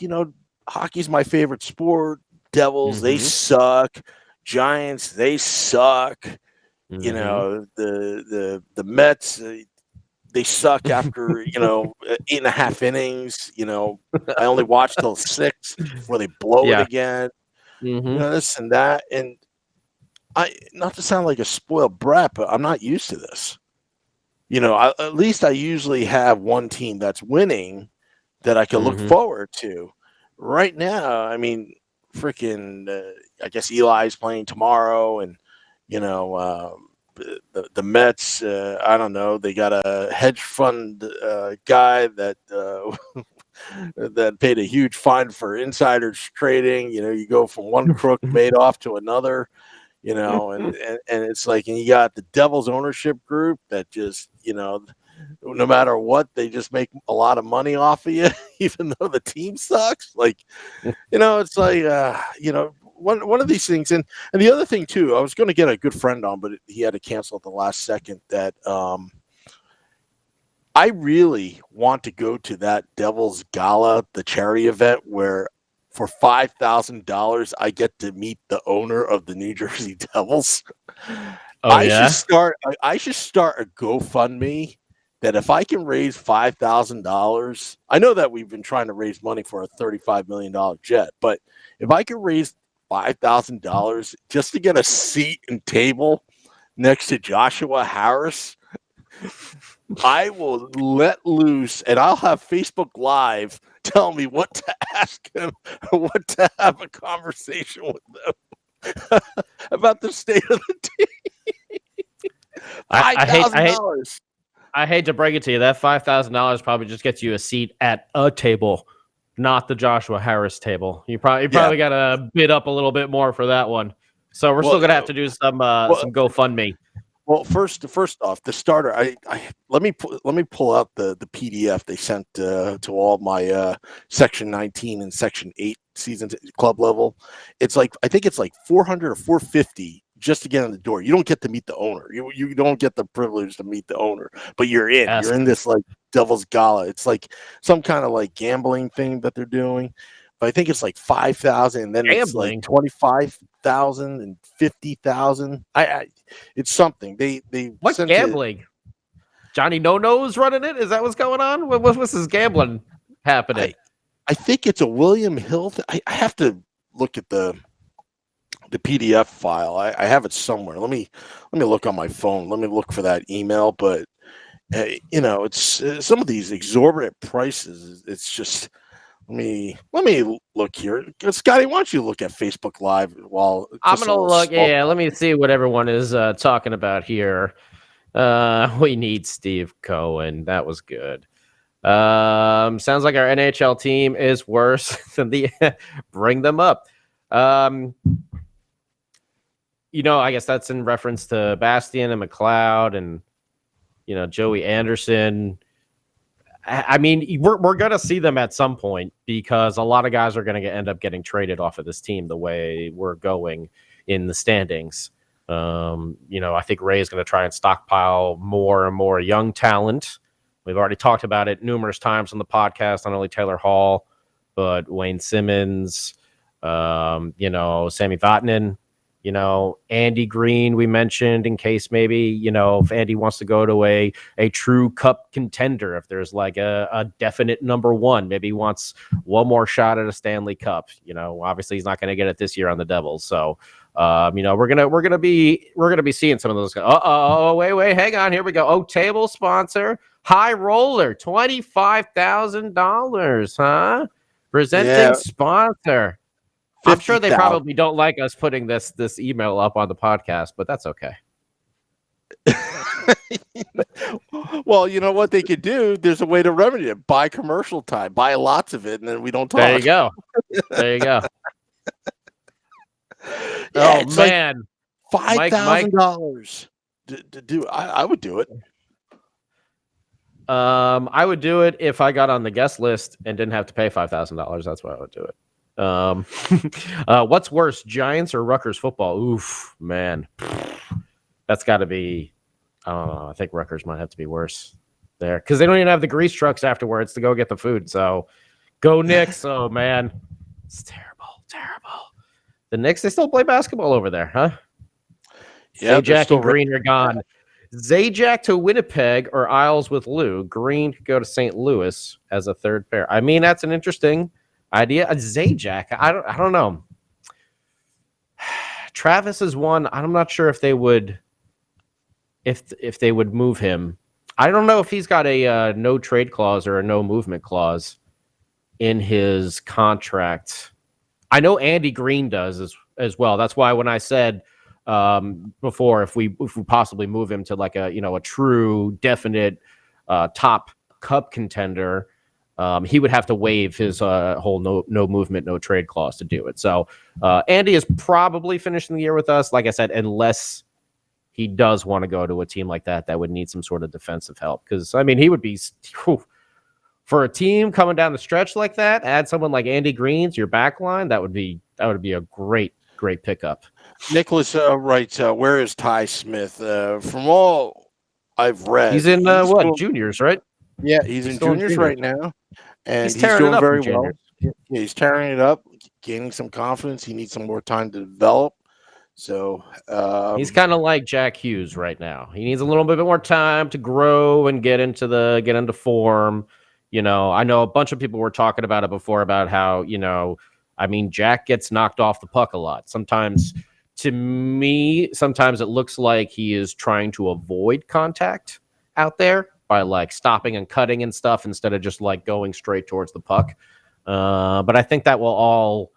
[SPEAKER 3] hockey's my favorite sport. Devils, they suck. Giants, they suck. The Mets, they suck after 8.5 innings. I only watch till 6 before they blow it again. This and that, and not to sound like a spoiled brat, but I'm not used to this. At least I usually have one team that's winning that I can look forward to. Right now, I mean, freaking, I guess Eli's playing tomorrow, and the Mets. I don't know. They got a hedge fund guy that that paid a huge fine for insiders trading. You go from one crook Madoff to another. And it's like, and you got the Devils ownership group that just, no matter what, they just make a lot of money off of you, even though the team sucks. Like, it's like, one of these things. And the other thing too, I was going to get a good friend on, but he had to cancel at the last second. That I really want to go to that Devils Gala, the charity event, where for $5,000, I get to meet the owner of the New Jersey Devils. I should start a GoFundMe that if I can raise $5,000, I know that we've been trying to raise money for a $35 million jet, but if I can raise $5,000 just to get a seat and table next to Joshua Harris, I will let loose, and I'll have Facebook Live tell me what to ask him, what to have a conversation with them about the state of the team. $5,000.
[SPEAKER 4] I hate to break it to you. That $5,000 probably just gets you a seat at a table, not the Joshua Harris table. You probably got to bid up a little bit more for that one. So we're still gonna have to do some GoFundMe.
[SPEAKER 3] Well, first off, the starter. Let me pull out the PDF they sent to all my Section 19 and Section 8 seasons club level. It's like, I think it's like $400 or $450 just to get in the door. You don't get to meet the owner. You don't get the privilege to meet the owner, but you're in. You're in this like Devil's Gala. It's like some kind of like gambling thing that they're doing. But I think it's like 5,000, and then gambling. It's like 25,000 and 50,000. It's something. They
[SPEAKER 4] what's gambling? Johnny No-No's running it? Is that what's going on? What's this gambling happening?
[SPEAKER 3] I think it's a William Hill. I have to look at the PDF file. I have it somewhere. Let me look on my phone. Let me look for that email. But it's some of these exorbitant prices. It's just. Let me look here. Scotty, why don't you look at Facebook Live while
[SPEAKER 4] I'm gonna look? Yeah, let me see what everyone is talking about here. We need Steve Cohen. That was good. Sounds like our NHL team is worse than the. Bring them up. I guess that's in reference to Bastian and McLeod and Joey Anderson. I mean, we're going to see them at some point because a lot of guys are going to end up getting traded off of this team the way we're going in the standings. I think Ray is going to try and stockpile more and more young talent. We've already talked about it numerous times on the podcast, not only Taylor Hall, but Wayne Simmons, Sammy Vatanen. Andy Green, we mentioned in case maybe, if Andy wants to go to a true cup contender, if there's like a definite number one, maybe he wants one more shot at a Stanley Cup. Obviously he's not going to get it this year on the Devils. So, we're going to be seeing some of those. Wait, hang on. Here we go. Oh, table sponsor, High Roller, $25,000, huh? Presenting sponsor. I'm sure they probably don't like us putting this email up on the podcast, but that's okay.
[SPEAKER 3] Well, you know what they could do? There's a way to remedy it. Buy commercial time. Buy lots of it, and then we don't talk.
[SPEAKER 4] There you go. Man.
[SPEAKER 3] Like $5,000 to do. I would do it.
[SPEAKER 4] I would do it if I got on the guest list and didn't have to pay $5,000. That's why I would do it. What's worse, Giants or Rutgers football? Oof, man, that's got to be. I don't know. I think Rutgers might have to be worse there because they don't even have the grease trucks afterwards to go get the food. So, go Knicks! Oh man, it's terrible. The Knicks, they still play basketball over there, huh?
[SPEAKER 3] Yeah,
[SPEAKER 4] Jack and Green are gone. Zajac to Winnipeg or Isles with Lou. Green could go to St. Louis as a third pair. I mean, that's an interesting idea. Zajac, I don't know. Travis is one. I'm not sure if they would if they would move him. I don't know if he's got a no trade clause or a no movement clause in his contract. I know Andy Green does as well. That's why when I said before, if we possibly move him to like a true definite top cup contender, he would have to waive his whole no movement, no trade clause to do it. So Andy is probably finishing the year with us, like I said, unless he does want to go to a team like that would need some sort of defensive help. Because I mean, he would be for a team coming down the stretch like that. Add someone like Andy Green to your back line. That would be a great pickup.
[SPEAKER 3] Nicholas writes, where is Ty Smith? From all I've read,
[SPEAKER 4] he's in juniors, right?
[SPEAKER 3] Yeah, he's in juniors right now, and he's
[SPEAKER 4] tearing
[SPEAKER 3] doing
[SPEAKER 4] it up
[SPEAKER 3] very
[SPEAKER 4] in
[SPEAKER 3] well.
[SPEAKER 4] juniors.
[SPEAKER 3] Yeah, he's tearing it up, gaining some confidence. He needs some more time to develop. So
[SPEAKER 4] he's kind of like Jack Hughes right now. He needs a little bit more time to grow and get into form. I know a bunch of people were talking about it before about how Jack gets knocked off the puck a lot. Sometimes it looks like he is trying to avoid contact out there by like stopping and cutting and stuff instead of just like going straight towards the puck. But I think that will all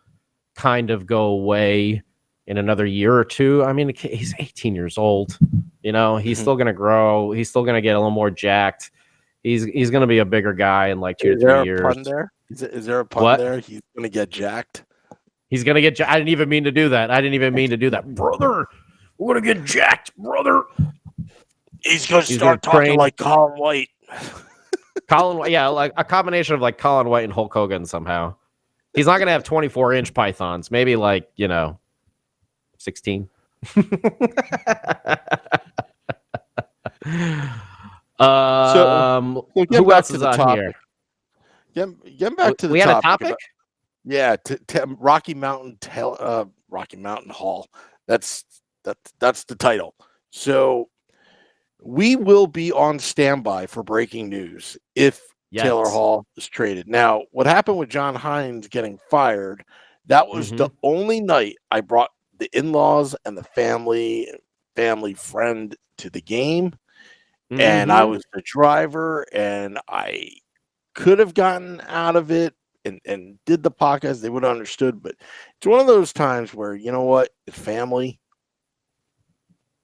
[SPEAKER 4] kind of go away in another year or two. I mean, he's 18 years old. He's still going to grow. He's still going to get a little more jacked. He's going to be a bigger guy in like 2 to 3 years.
[SPEAKER 3] Pun there? Is there a pun there? He's going to get jacked.
[SPEAKER 4] He's going to get jacked. I didn't even mean to do that. Brother, we're going to get jacked, brother.
[SPEAKER 3] He's going to start talking like Colin White.
[SPEAKER 4] Colin White, yeah, like a combination of like Colin White and Hulk Hogan somehow. He's not going to have 24-inch pythons. Maybe like, 16.
[SPEAKER 3] So
[SPEAKER 4] who else is on here?
[SPEAKER 3] Getting back to the
[SPEAKER 4] we had a topic?
[SPEAKER 3] To Rocky Mountain Hall. That's the title. So we will be on standby for breaking news if Taylor Hall is traded. Now, what happened with John Hines getting fired, that was the only night I brought the in-laws and the family friend to the game. And I was the driver, and I could have gotten out of it and did the podcast. They would have understood, but it's one of those times where, you know what, it's family.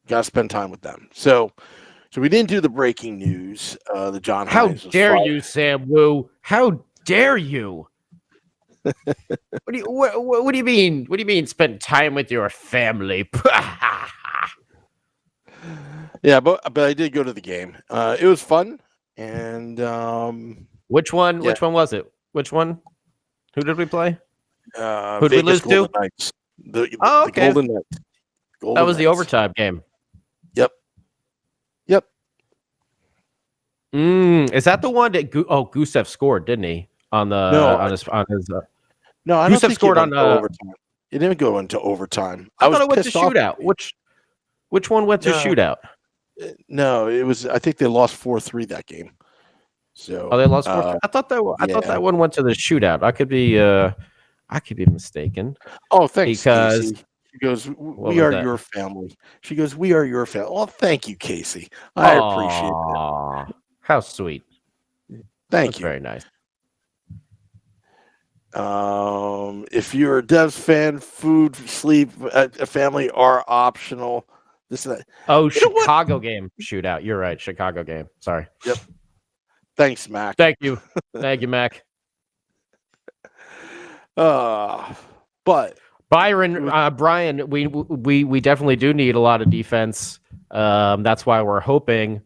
[SPEAKER 3] You got to spend time with them. So we didn't do the breaking news. The John Hines.
[SPEAKER 4] How dare you, Sam Wu? How dare you? What do you mean? What do you mean spend time with your family?
[SPEAKER 3] Yeah, but I did go to the game. It was fun. And
[SPEAKER 4] which one? Yeah. Which one was it? Which one? Who did we play? Who did we lose to?
[SPEAKER 3] Knights.
[SPEAKER 4] Okay.
[SPEAKER 3] The Golden Knights.
[SPEAKER 4] That was the overtime game.
[SPEAKER 3] Yep.
[SPEAKER 4] Is that the one that Gusev scored? Didn't he on the on his?
[SPEAKER 3] No, I
[SPEAKER 4] Gusev
[SPEAKER 3] don't think
[SPEAKER 4] scored on
[SPEAKER 3] overtime. It didn't go into overtime.
[SPEAKER 4] I thought it went to shootout. Which one went to shootout?
[SPEAKER 3] No, it was. I think they lost 4-3 that game. So
[SPEAKER 4] they lost 4-3. I thought that one went to the shootout. I could be mistaken.
[SPEAKER 3] Oh, thanks.
[SPEAKER 4] Because
[SPEAKER 3] Casey. She goes, "We are your family." She goes, "We are your family." Well, thank you, Casey. I appreciate that.
[SPEAKER 4] How sweet.
[SPEAKER 3] That's
[SPEAKER 4] very nice.
[SPEAKER 3] If you're a Devs fan, food, sleep, a family are optional. This and that.
[SPEAKER 4] Oh, Chicago game shootout. You're right. Chicago game. Sorry.
[SPEAKER 3] Yep. Thanks, Mac.
[SPEAKER 4] Thank you. Thank you, Mac.
[SPEAKER 3] But
[SPEAKER 4] Brian, we definitely do need a lot of defense. That's why we're hoping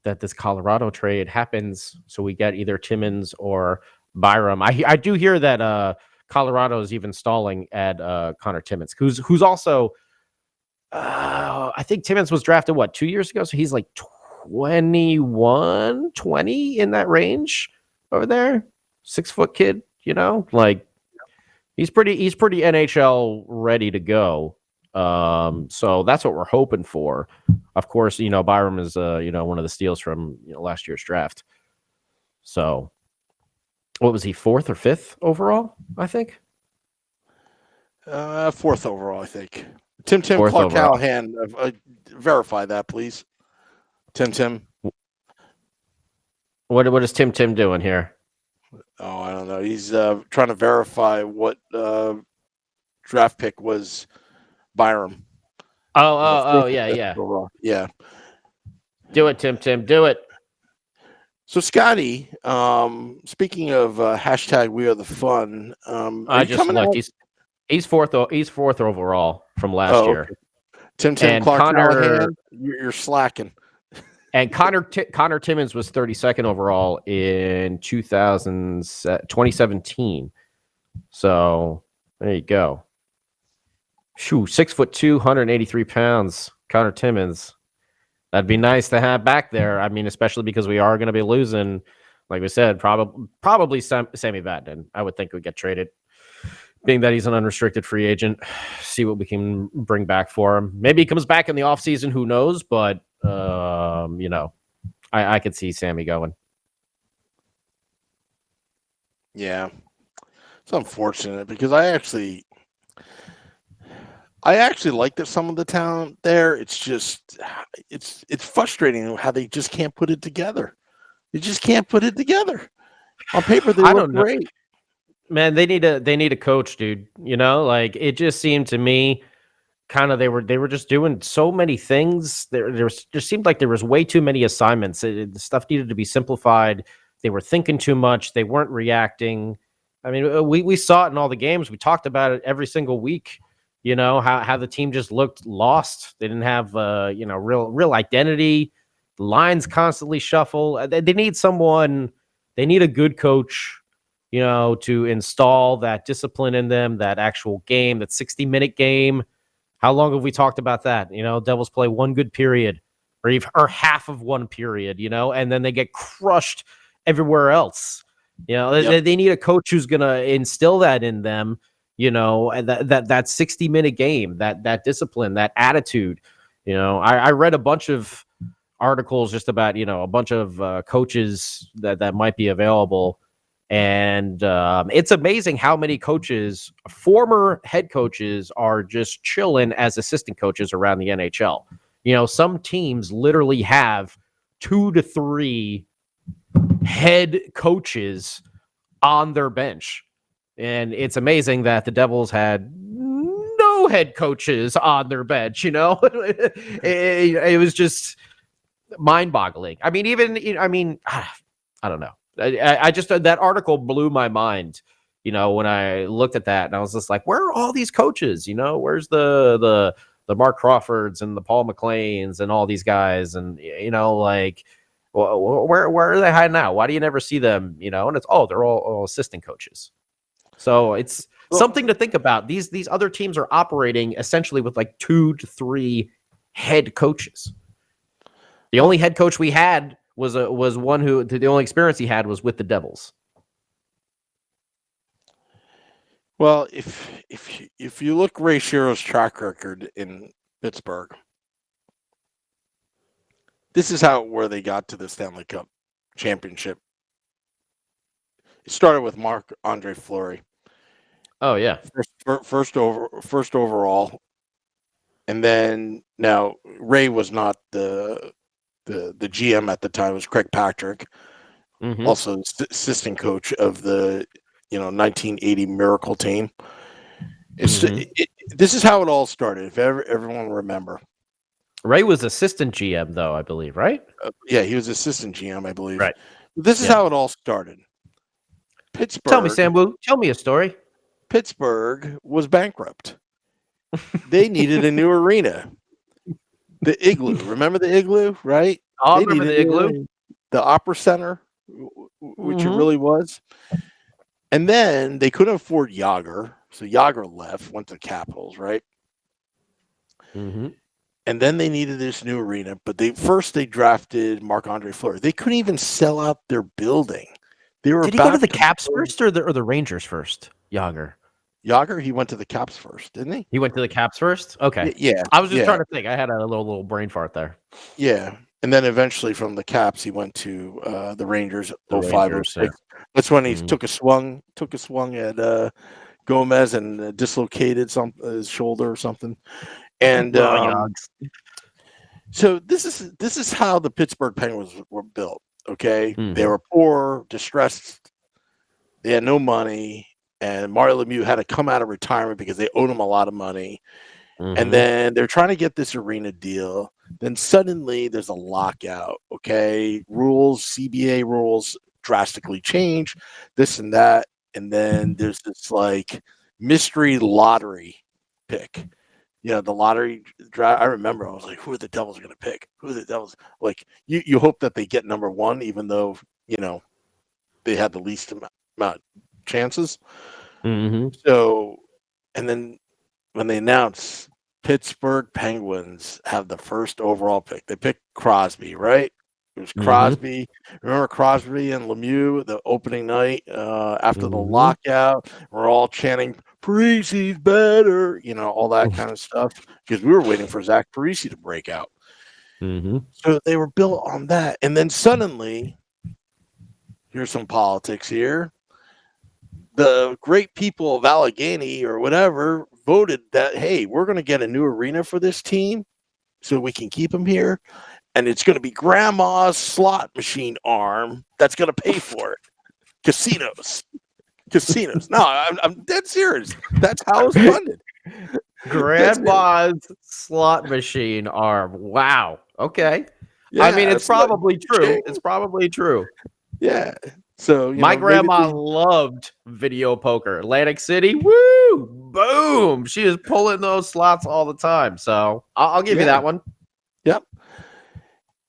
[SPEAKER 4] that this Colorado trade happens, so we get either Timmins or Byram. I do hear that Colorado is even stalling at Connor Timmins, who's also. I think Timmins was drafted 2 years ago, so he's like 21, 20 in that range over there. 6-foot kid, like he's pretty NHL ready to go. So that's what we're hoping for. Of course, Byram is one of the steals from last year's draft. So what was he, 4th or 5th overall? I think
[SPEAKER 3] 4th overall, I think. Tim
[SPEAKER 4] Fourth
[SPEAKER 3] Clark
[SPEAKER 4] overall.
[SPEAKER 3] Callahan, verify that, please. Tim.
[SPEAKER 4] What is Tim doing here?
[SPEAKER 3] Oh, I don't know. He's trying to verify what draft pick was Byram.
[SPEAKER 4] Oh, yeah.
[SPEAKER 3] Overall. Yeah.
[SPEAKER 4] Do it, Tim. Do it.
[SPEAKER 3] So, Scotty, speaking of hashtag We Are the Fun,
[SPEAKER 4] I just looked. He's fourth overall from last year.
[SPEAKER 3] Okay. Tim
[SPEAKER 4] And
[SPEAKER 3] Clark
[SPEAKER 4] Connor-
[SPEAKER 3] Callahan, you're slacking.
[SPEAKER 4] And Connor Timmons was 32nd overall in 2017. So there you go. 6'2", 183 pounds. Connor Timmons. That'd be nice to have back there. I mean, especially because we are going to be losing, like we said, probably Sammy Vatanen. I would think would get traded, being that he's an unrestricted free agent. See what we can bring back for him. Maybe he comes back in the offseason. Who knows? But I could see Sammy going.
[SPEAKER 3] Yeah, it's unfortunate because I actually like some of the talent there. It's just it's frustrating how they just can't put it together. They just can't put it together. On paper, they look great.
[SPEAKER 4] Man, they need a coach, dude. Like it just seemed to me kind of they were just doing so many things. There just seemed like there was way too many assignments. The stuff needed to be simplified. They were thinking too much. They weren't reacting. I mean, we saw it in all the games. We talked about it every single week. How the team just looked lost. They didn't have real identity. The lines constantly shuffle. They need someone. They need a good coach, to install that discipline in them, that actual game, that 60-minute game. How long have we talked about that? Devils play one good period or half of one period, and then they get crushed everywhere else. They need a coach who's going to instill that in them, and that 60-minute game, that discipline, that attitude. I read a bunch of articles just about, a bunch of coaches that might be available. And it's amazing how many coaches, former head coaches, are just chilling as assistant coaches around the NHL. Some teams literally have 2 to 3 head coaches on their bench. And it's amazing that the Devils had no head coaches on their bench, it was just mind-boggling. I mean, I don't know. I just, that article blew my mind, when I looked at that, and I was just like, where are all these coaches? Where's the Mark Crawfords and the Paul McLeans and all these guys? And, like, where are they hiding out? Why do you never see them? And it's, they're all assistant coaches. So it's something to think about. These other teams are operating essentially with like 2 to 3 head coaches. The only head coach we had was one who the only experience he had was with the Devils.
[SPEAKER 3] Well, if you look Ray Shero's track record in Pittsburgh, this is where they got to the Stanley Cup championship. It started with Marc-Andre Fleury.
[SPEAKER 4] Oh yeah,
[SPEAKER 3] first overall, and then now Ray was not the GM at the time. It was Craig Patrick, also assistant coach of the 1980 Miracle team. This is how it all started. If everyone remember,
[SPEAKER 4] Ray was assistant GM though, I believe, right?
[SPEAKER 3] Yeah, he was assistant GM, I believe.
[SPEAKER 4] Right.
[SPEAKER 3] This is how it all started. Pittsburgh.
[SPEAKER 4] Tell me, Sambu. Tell me a story.
[SPEAKER 3] Pittsburgh was bankrupt. They needed a new arena. The Igloo. Remember the Igloo, right?
[SPEAKER 4] I remember the Igloo.
[SPEAKER 3] The Opera Center, which it really was. And then they couldn't afford Yager. So Yager left, went to Capitals, right?
[SPEAKER 4] Mm-hmm.
[SPEAKER 3] And then they needed this new arena. But they drafted Marc-Andre Fleury. They couldn't even sell out their building. They were
[SPEAKER 4] Did he go to the Caps first or the Rangers first, Yager?
[SPEAKER 3] Yager, he went to the Caps first, didn't he?
[SPEAKER 4] He went to the Caps first. Okay.
[SPEAKER 3] Yeah.
[SPEAKER 4] I was just
[SPEAKER 3] yeah,
[SPEAKER 4] trying to think. I had a little brain fart there.
[SPEAKER 3] Yeah. And then eventually from the Caps, he went to the Rangers
[SPEAKER 4] The
[SPEAKER 3] 05,
[SPEAKER 4] Rangers,
[SPEAKER 3] 06. That's when he
[SPEAKER 4] Mhm.
[SPEAKER 3] took a swung at Gomez and dislocated his shoulder or something. And
[SPEAKER 4] Oh, Yogs.
[SPEAKER 3] so this is how the Pittsburgh Penguins were built. Okay,
[SPEAKER 4] Mhm.
[SPEAKER 3] they were poor, distressed. They had no money, and Mario Lemieux had to come out of retirement because they owed him a lot of money.
[SPEAKER 4] Mhm.
[SPEAKER 3] And then they're trying to get this arena deal. Then suddenly there's a lockout. Okay, CBA rules drastically change, this and that, and then there's this like mystery lottery pick. The lottery draft. I remember I was like, who are the Devils going to pick? Who are the Devils? Like, you hope that they get number one, even though, they had the least amount chances.
[SPEAKER 4] Mhm.
[SPEAKER 3] So, and then when they announced Pittsburgh Penguins have the first overall pick, they picked Crosby, right? It was
[SPEAKER 4] Mhm.
[SPEAKER 3] Crosby. Remember Crosby and Lemieux the opening night after the
[SPEAKER 4] Mhm.
[SPEAKER 3] lockout? We're all chanting, Parisi's better, all that kind of stuff, because we were waiting for Zach Parisi to break out.
[SPEAKER 4] Mhm.
[SPEAKER 3] So they were built on that. And then suddenly, here's some politics here. The great people of Allegheny or whatever voted that, hey, we're going to get a new arena for this team so we can keep them here. And it's going to be grandma's slot machine arm that's going to pay for it. Casinos. No, I'm dead serious. That's how it's funded.
[SPEAKER 4] Grandma's slot machine arm. Wow. Okay.
[SPEAKER 3] Yeah,
[SPEAKER 4] I mean, it's probably true.
[SPEAKER 3] ching.
[SPEAKER 4] It's probably true.
[SPEAKER 3] Yeah. So
[SPEAKER 4] my grandma loved video poker. Atlantic City. Woo! Boom! She is pulling those slots all the time. So I'll give you that one.
[SPEAKER 3] Yep.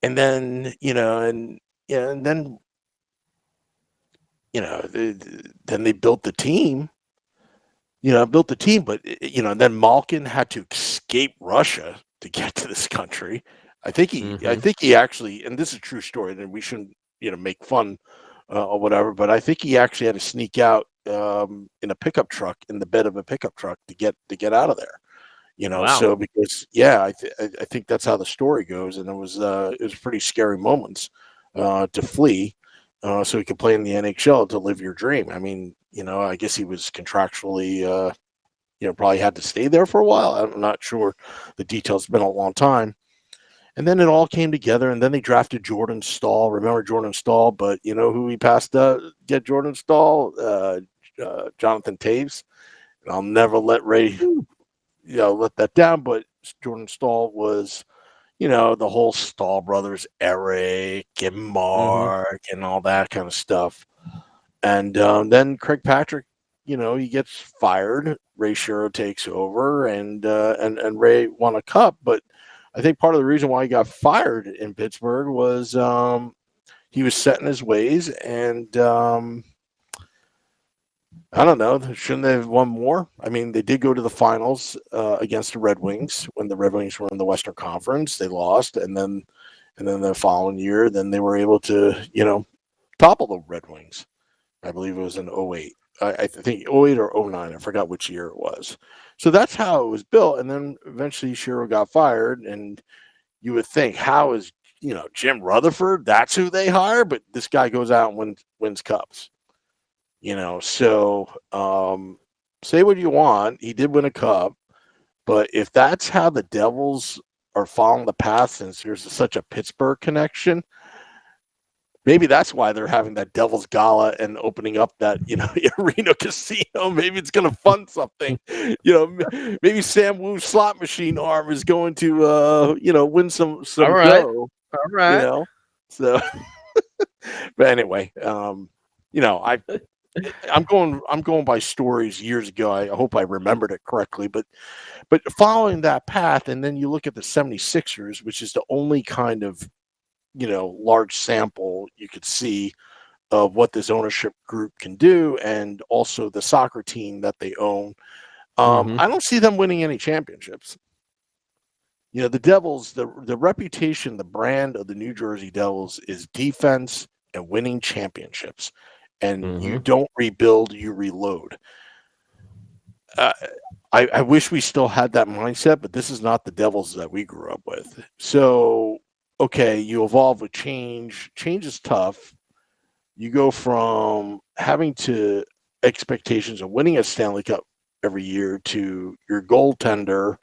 [SPEAKER 3] And then and then then they built the team. But then Malkin had to escape Russia to get to this country. I think he actually, and this is a true story, and we shouldn't make fun or whatever, but I think he actually had to sneak out in a pickup truck, in the bed of a pickup truck to get out of there.
[SPEAKER 4] Wow.
[SPEAKER 3] So because I think that's how the story goes, and it was pretty scary moments to flee so he could play in the NHL to live your dream. I mean, I guess he was contractually probably had to stay there for a while. I'm not sure the details. It's been a long time. And then it all came together, and then they drafted Jordan Staal. Remember Jordan Staal? But you know who he passed get Jordan Staal? Jonathan Taves. And I'll never let Ray let that down. But Jordan Staal was, the whole Staal brothers, Eric and Mark and all that kind of stuff. And then Craig Patrick, he gets fired. Ray Shero takes over, and Ray won a cup. But I think part of the reason why he got fired in Pittsburgh was he was set in his ways, and I don't know. Shouldn't they have won more? I mean, they did go to the finals against the Red Wings when the Red Wings were in the Western Conference. They lost, and then the following year, then they were able to topple the Red Wings. I believe it was in 08. I think 08 or 09. I forgot which year it was. So that's how it was built. And then eventually Shero got fired. And you would think, how is, Jim Rutherford, that's who they hire? But this guy goes out and wins cups. So say what you want. He did win a cup. But if that's how the Devils are following the path, since there's such a Pittsburgh connection, maybe that's why they're having that Devil's Gala and opening up that, arena casino. Maybe it's going to fund something. Maybe Sam Wu's slot machine arm is going to, win some
[SPEAKER 4] All right.
[SPEAKER 3] dough.
[SPEAKER 4] All right.
[SPEAKER 3] So, but anyway, I'm going by stories years ago. I hope I remembered it correctly, but following that path, and then you look at the 76ers, which is the only kind of large sample you could see of what this ownership group can do, and also the soccer team that they own. I don't see them winning any championships. The Devils, the reputation, the brand of the New Jersey Devils is defense and winning championships. And you don't rebuild, you reload. I wish we still had that mindset, but this is not the Devils that we grew up with. So, okay, you evolve with change. Change is tough. You go from having to expectations of winning a Stanley Cup every year to your goaltender,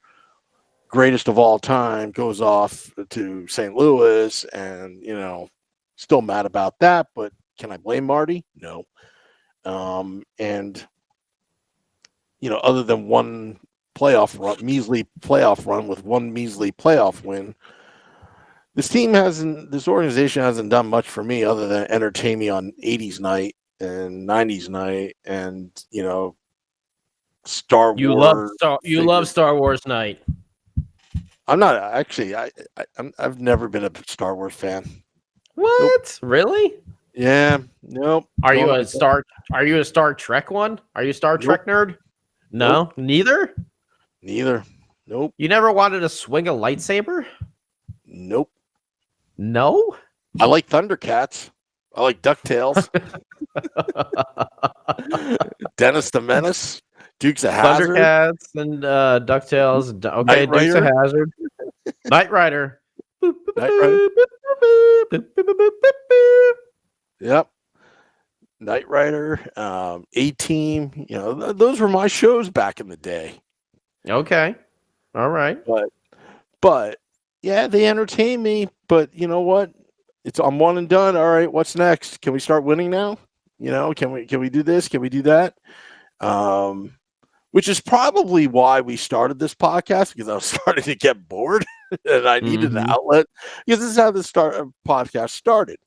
[SPEAKER 3] greatest of all time, goes off to St. Louis, and still mad about that. But can I blame Marty? No. And other than one measly playoff run with one measly playoff win, this organization hasn't done much for me other than entertain me on 80s night and 90s night and, Star Wars.
[SPEAKER 4] You love Star Wars night.
[SPEAKER 3] I'm not actually, I've never been a Star Wars fan.
[SPEAKER 4] What? Nope. Really?
[SPEAKER 3] Yeah. Nope.
[SPEAKER 4] Are you a Star Trek one? Are you a Star Trek nerd? No, nope. Neither. Nope. You never wanted to swing a lightsaber?
[SPEAKER 3] Nope.
[SPEAKER 4] No?
[SPEAKER 3] I like Thundercats. I like DuckTales. Dennis the Menace. Dukes of Hazzard.
[SPEAKER 4] Thundercats and DuckTales. Okay, Dukes of Hazzard. Knight Rider.
[SPEAKER 3] Yep. Knight Rider, A-Team, those were my shows back in the day.
[SPEAKER 4] Okay. All right.
[SPEAKER 3] But yeah, they entertain me, but you know what? I'm one and done. All right, what's next? Can we start winning now? Can we do this? Can we do that? Which is probably why we started this podcast, because I was starting to get bored and I needed an outlet, because this is how this podcast started.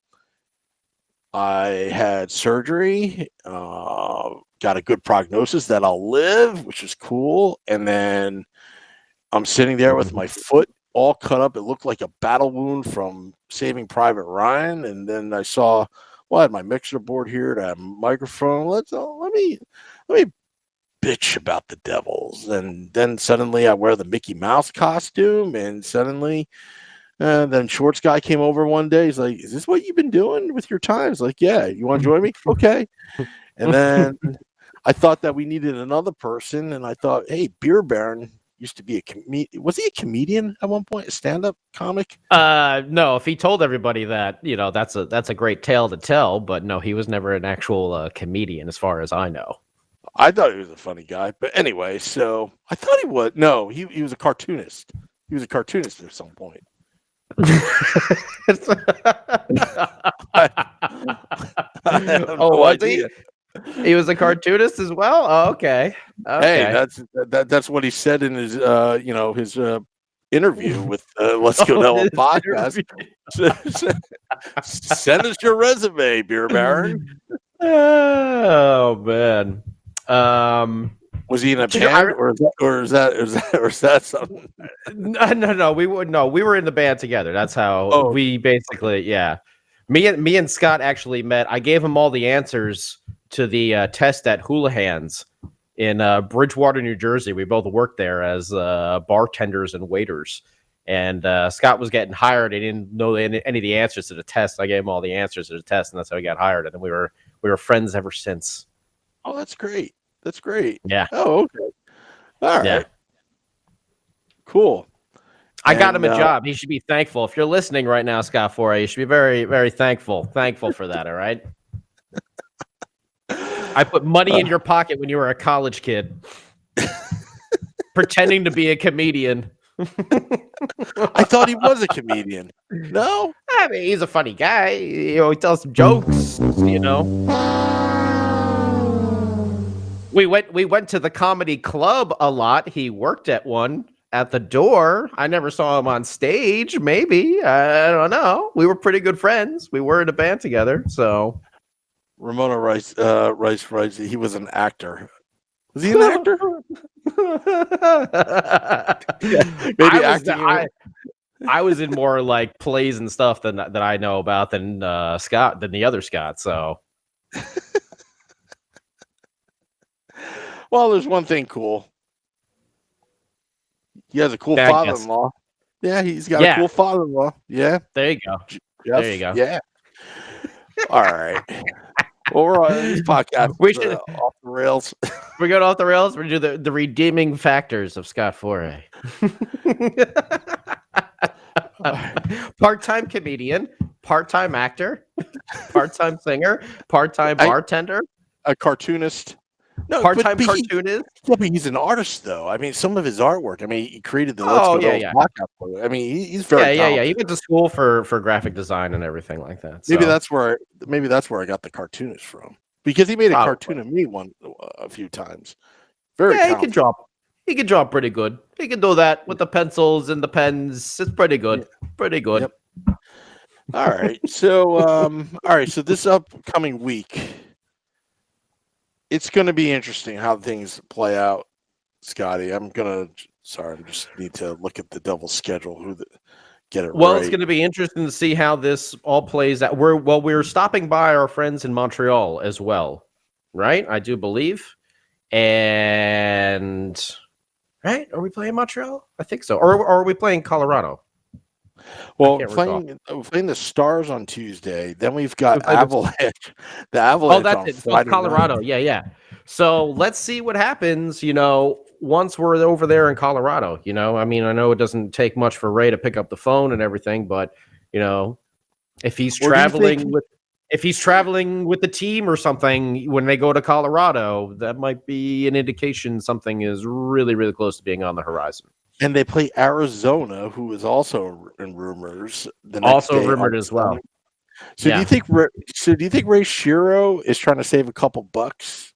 [SPEAKER 3] I had surgery, got a good prognosis that I'll live, which is cool. And then I'm sitting there with my foot all cut up. It looked like a battle wound from Saving Private Ryan. And then I saw, I had my mixer board here, to have a microphone. Let me bitch about the Devils. And then suddenly I wear the Mickey Mouse costume, and suddenly then Shorts guy came over one day. He's like, "Is this what you've been doing with your time?" I was like, "Yeah, you want to join me?" Okay. And then I thought that we needed another person, and I thought, hey, Beer Baron used to be a comedian. Was he a comedian at one point? A stand-up comic?
[SPEAKER 4] No. If he told everybody that, that's a great tale to tell. But no, he was never an actual comedian, as far as I know.
[SPEAKER 3] I thought he was a funny guy, but anyway, so I thought he was. No, he was a cartoonist. He was a cartoonist at some point.
[SPEAKER 4] Was he? He was a cartoonist as well. Oh, okay.
[SPEAKER 3] Hey, that's what he said in his his interview with Let's Go Devil podcast. Send us your resume, Beer Baron.
[SPEAKER 4] Oh man.
[SPEAKER 3] Was he in a band, or is that something?
[SPEAKER 4] No. We were in the band together. That's how we basically, yeah. Me and Scott actually met. I gave him all the answers to the test at Houlihan's in Bridgewater, New Jersey. We both worked there as bartenders and waiters. And Scott was getting hired. He didn't know any of the answers to the test. I gave him all the answers to the test, and that's how he got hired. And then we were friends ever since.
[SPEAKER 3] Oh, that's great. That's great.
[SPEAKER 4] Yeah.
[SPEAKER 3] Oh, okay. All right. Yeah. Cool.
[SPEAKER 4] I got him a job. He should be thankful. If you're listening right now, Scott Foray, you should be very, very thankful. Thankful for that, all right? I put money in your pocket when you were a college kid. Pretending to be a comedian.
[SPEAKER 3] I thought he was a comedian. No?
[SPEAKER 4] I mean, he's a funny guy. He tells some jokes, We went to the comedy club a lot. He worked at one at the door. I never saw him on stage. Maybe. I don't know. We were pretty good friends. We were in a band together. So
[SPEAKER 3] Ramona Rice he was an actor. Was he an actor? Maybe acting.
[SPEAKER 4] I was in more like plays and stuff that I know about than the other Scott. So
[SPEAKER 3] well, there's one thing cool. He has a cool father-in-law. Yeah, he's got a cool father-in-law. Yeah.
[SPEAKER 4] There you go.
[SPEAKER 3] There you go. Yeah. All right. Well, we're on this podcast.
[SPEAKER 4] We should-
[SPEAKER 3] off the rails.
[SPEAKER 4] We're going off the rails. We do the redeeming factors of Scott Foray. Part-time comedian, part-time actor, part-time singer, part-time bartender,
[SPEAKER 3] A cartoonist. No,
[SPEAKER 4] part-time
[SPEAKER 3] but
[SPEAKER 4] cartoonist.
[SPEAKER 3] Yeah, but he's an artist, though. I mean, some of his artwork. I mean, he created the
[SPEAKER 4] Oh,
[SPEAKER 3] Let's Go
[SPEAKER 4] yeah.
[SPEAKER 3] Blackout logo. I mean, he's very
[SPEAKER 4] Yeah. He went to school for graphic design and everything like that.
[SPEAKER 3] Maybe
[SPEAKER 4] so.
[SPEAKER 3] that's where I got the cartoonist from, because he made a
[SPEAKER 4] Probably.
[SPEAKER 3] cartoon of me a few times. Very
[SPEAKER 4] He
[SPEAKER 3] talented.
[SPEAKER 4] can draw. He can draw pretty good. He can do that with the pencils and the pens. It's pretty good. Pretty good.
[SPEAKER 3] Yep. All right. So So this upcoming week, it's going to be interesting how things play out, Scotty. I just need to look at the Devils' schedule. Get it
[SPEAKER 4] Well,
[SPEAKER 3] right.
[SPEAKER 4] it's going to be interesting to see how this all plays out. We're stopping by our friends in Montreal as well, right? I do believe. And right, are we playing Montreal? I think so. Or are we playing Colorado?
[SPEAKER 3] Well,
[SPEAKER 4] can't
[SPEAKER 3] we're playing the Stars on Tuesday. Then we've got
[SPEAKER 4] We play the-
[SPEAKER 3] Avalanche. The Avalanche.
[SPEAKER 4] Oh, that's
[SPEAKER 3] on
[SPEAKER 4] it. So
[SPEAKER 3] Friday
[SPEAKER 4] it's Colorado.
[SPEAKER 3] night.
[SPEAKER 4] Yeah. So let's see what happens, once we're over there in Colorado. I mean, I know it doesn't take much for Ray to pick up the phone and everything, but, if he's
[SPEAKER 3] Or do you
[SPEAKER 4] traveling
[SPEAKER 3] think-
[SPEAKER 4] with the team or something when they go to Colorado, that might be an indication something is really, really close to being on the horizon.
[SPEAKER 3] And they play Arizona, who is also in rumors. The next
[SPEAKER 4] Also
[SPEAKER 3] day
[SPEAKER 4] rumored
[SPEAKER 3] on
[SPEAKER 4] as well.
[SPEAKER 3] Sunday. So
[SPEAKER 4] Yeah.
[SPEAKER 3] do you think Ray Shiro is trying to save a couple bucks?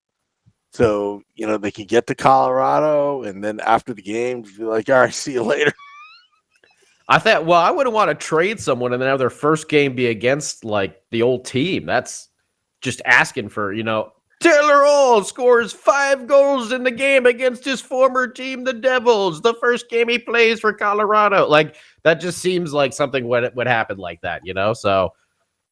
[SPEAKER 3] So, they can get to Colorado, and then after the game, be like, all right, see you later.
[SPEAKER 4] I thought, well, I wouldn't want to trade someone and then have their first game be against like the old team. That's just asking for, Taylor Hall scores 5 goals in the game against his former team, the Devils. The first game he plays for Colorado. Like, that just seems like something would happen like that, So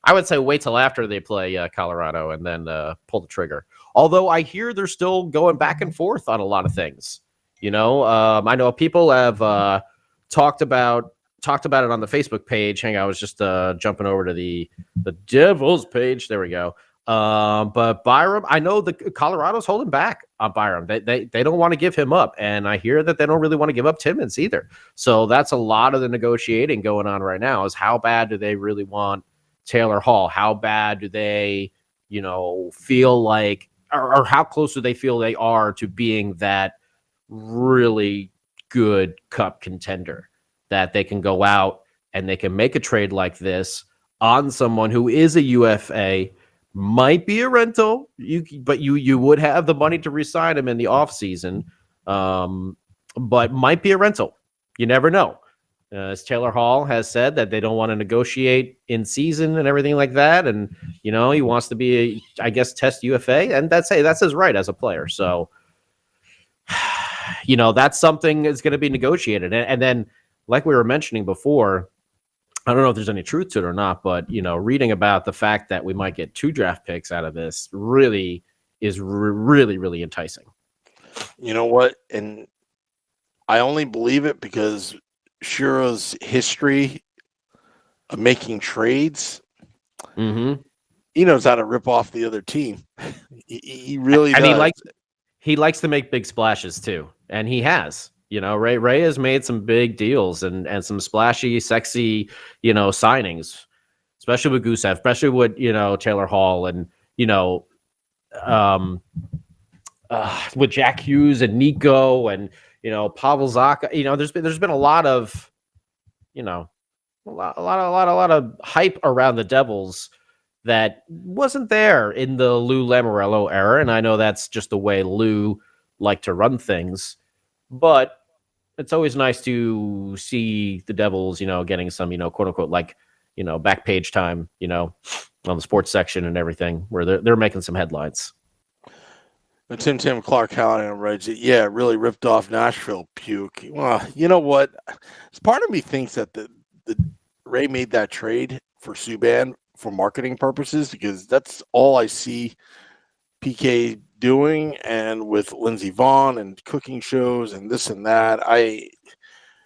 [SPEAKER 4] I would say wait till after they play Colorado and then pull the trigger. Although I hear they're still going back and forth on a lot of things. I know people have talked about it on the Facebook page. Hang on, I was just jumping over to the Devils page. There we go. But Byram, I know the Colorado's holding back on Byram. They don't want to give him up, and I hear that they don't really want to give up Timmins either. So that's a lot of the negotiating going on right now. Is how bad do they really want Taylor Hall? How bad do they, feel like, or how close do they feel they are to being that really good cup contender that they can go out and they can make a trade like this on someone who is a UFA, might be a rental, but you would have the money to re-sign him in the offseason, but might be a rental. You never know. As Taylor Hall has said that they don't want to negotiate in season and everything like that. And, he wants to be, test UFA. And that's his right as a player. So, that's something that's going to be negotiated. And then, like we were mentioning before, I don't know if there's any truth to it or not, but, reading about the fact that we might get 2 draft picks out of this really is really, really enticing.
[SPEAKER 3] You know what? And I only believe it because Shiro's history of making trades,
[SPEAKER 4] Mm-hmm.
[SPEAKER 3] he knows how to rip off the other team. He really
[SPEAKER 4] And
[SPEAKER 3] does.
[SPEAKER 4] he likes to make big splashes too. And he has. Ray has made some big deals and some splashy, sexy, signings, especially with Gusev, especially with, Taylor Hall and, with Jack Hughes and Nico and, Pavel Zacha. There's been a lot of, a lot of hype around the Devils that wasn't there in the Lou Lamoriello era. And I know that's just the way Lou liked to run things, but it's always nice to see the Devils, getting some, quote unquote, like, back page time, on the sports section and everything, where they're making some headlines.
[SPEAKER 3] But Tim Clark Callahan writes it. Yeah, it really ripped off Nashville puke. Well, you know what? Part of me thinks that the Ray made that trade for Subban for marketing purposes, because that's all I see PK doing, and with Lindsey Vaughn and cooking shows and this and that.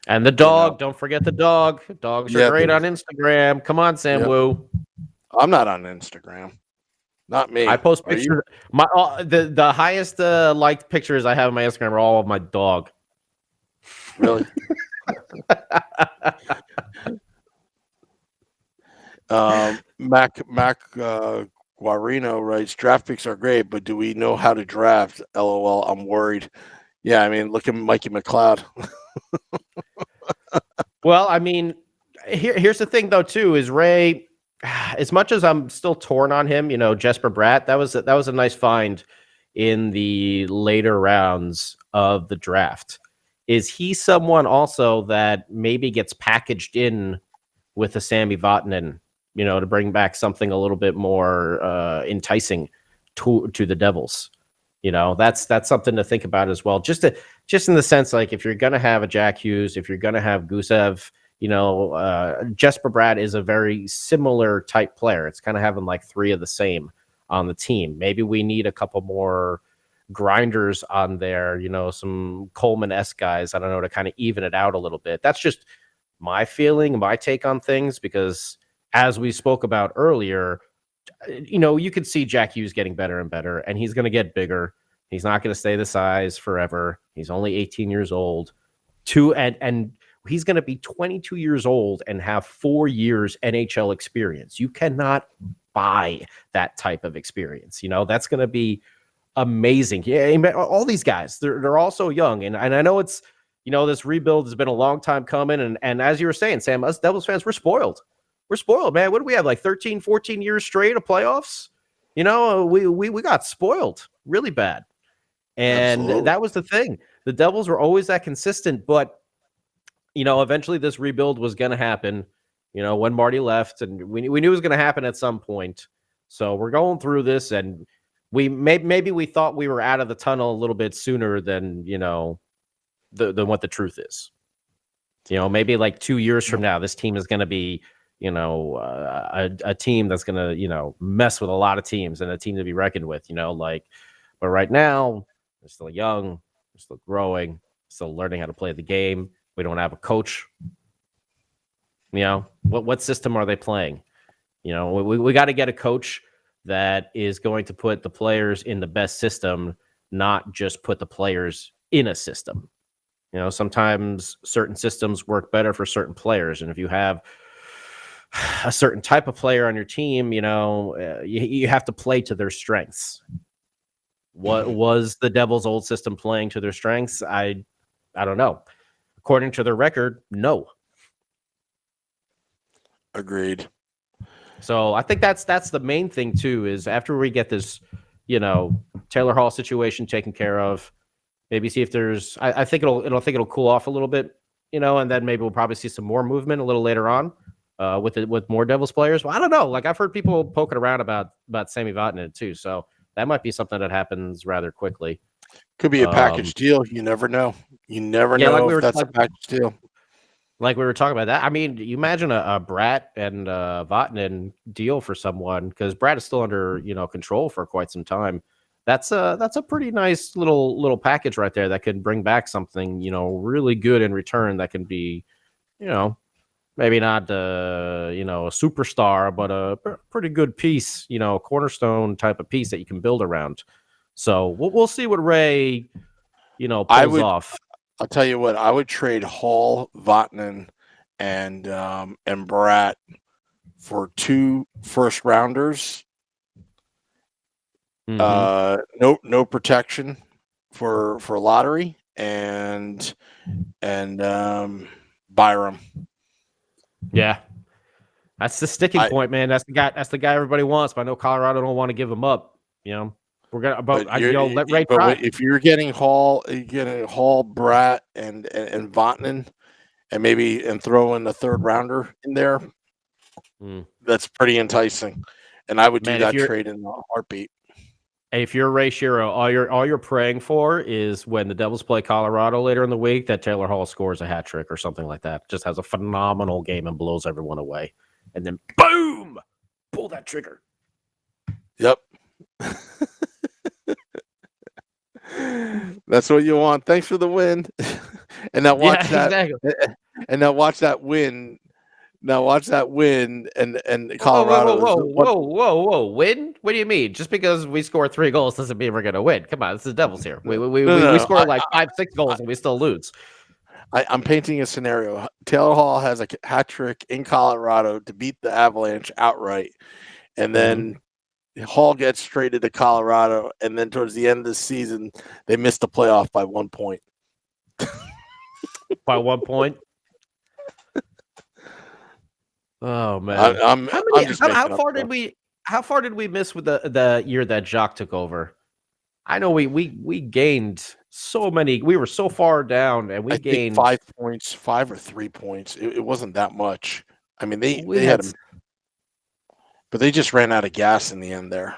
[SPEAKER 4] And the dog, don't forget the dog. Dogs are great on Instagram. Come on, Sam Wu.
[SPEAKER 3] I'm not on Instagram. Not me.
[SPEAKER 4] I post
[SPEAKER 3] Are you?
[SPEAKER 4] pictures. My the highest liked pictures I have on my Instagram are all of my dog.
[SPEAKER 3] Really? Mac Guarino writes, draft picks are great, but do we know how to draft? LOL, I'm worried. Yeah, I mean, look at Mikey McLeod.
[SPEAKER 4] Well, I mean, here's the thing though too is Ray. As much as I'm still torn on him, Jesper Bratt, that was a nice find in the later rounds of the draft. Is he someone also that maybe gets packaged in with a Sammy Vatanen, to bring back something a little bit more enticing to the Devils? That's something to think about as well. Just in the sense, like, if you're gonna have a Jack Hughes, if you're gonna have Gusev, Jesper Bratt is a very similar type player. It's kind of having like three of the same on the team. Maybe we need a couple more grinders on there, some Coleman-esque guys, I don't know, to kind of even it out a little bit. That's just my feeling, my take on things, because as we spoke about earlier, you could see Jack Hughes getting better and better, and he's going to get bigger. He's not going to stay the size forever. He's only 18 years old. And he's going to be 22 years old and have 4 years NHL experience. You cannot buy that type of experience. That's going to be amazing. Yeah, all these guys, they're all so young. And I know it's, this rebuild has been a long time coming. And as you were saying, Sam, us Devils fans, we're spoiled. We're spoiled, man. What do we have, like 13, 14 years straight of playoffs? We got spoiled really bad. And
[SPEAKER 3] Absolutely.
[SPEAKER 4] that was the thing. The Devils were always that consistent, but eventually this rebuild was going to happen, when Marty left, and we knew it was going to happen at some point. So we're going through this, and maybe we thought we were out of the tunnel a little bit sooner than, than what the truth is. Maybe like 2 years from now, this team is going to be, a team that's going to, mess with a lot of teams and a team to be reckoned with, but right now they're still young, they're still growing, still learning how to play the game. We don't have a coach. What system are they playing? We got to get a coach that is going to put the players in the best system, not just put the players in a system. Sometimes certain systems work better for certain players. And if you have a certain type of player on your team, you have to play to their strengths. What was the Devils' old system playing to their strengths? I don't know. According to their record, no.
[SPEAKER 3] Agreed.
[SPEAKER 4] So I think that's the main thing too, is after we get this, Taylor Hall situation taken care of, maybe see if there's, I think it'll cool off a little bit, and then maybe we'll probably see some more movement a little later on with more Devils players. Well, I don't know. Like, I've heard people poking around about Sammy Vatanen too. So that might be something that happens rather quickly.
[SPEAKER 3] Could be a package deal. You never know. You never know
[SPEAKER 4] like
[SPEAKER 3] if that's a package deal.
[SPEAKER 4] Like we were talking about that. I mean, you imagine a Bratt and Vatanen deal for someone, because Bratt is still under control for quite some time. That's a pretty nice little package right there that could bring back something really good in return. That can be maybe not a superstar, but a pretty good piece, cornerstone type of piece that you can build around. So we'll see what Ray pulls off.
[SPEAKER 3] I'll tell you what, I would trade Hall, Vatanen, and Bratt for 2 first rounders. Mm-hmm. No protection for lottery, and Byram.
[SPEAKER 4] Yeah, that's the sticking point, man. That's the guy everybody wants, but I know Colorado don't want to give him up. We're gonna let Ray try.
[SPEAKER 3] If you're getting Hall, Bratt, and Vatanen, and throw in the third rounder in there, that's pretty enticing. And I would do that trade in a heartbeat.
[SPEAKER 4] If you're Ray Shero, all you're praying for is when the Devils play Colorado later in the week, that Taylor Hall scores a hat trick or something like that. Just has a phenomenal game and blows everyone away, and then boom, pull that trigger.
[SPEAKER 3] Yep. That's what you want. Thanks for the win. And now watch that. Exactly. And now watch that win Now watch that win, and
[SPEAKER 4] Whoa,
[SPEAKER 3] Colorado.
[SPEAKER 4] whoa! Win? What do you mean? Just because we score 3 goals doesn't mean we're gonna win. Come on, this is Devils here. We score like 5-6 goals and we still lose.
[SPEAKER 3] I'm painting a scenario. Taylor Hall has a hat trick in Colorado to beat the Avalanche outright, and then Hall gets traded to Colorado, and then towards the end of the season, they missed the playoff by 1 point.
[SPEAKER 4] By 1 point. Oh man! How far did we miss with the year that Jacques took over? I know we gained so many. We were so far down, and we gained
[SPEAKER 3] 5 points, 5 or 3 points. It wasn't that much. I mean, they had them, but they just ran out of gas in the end there.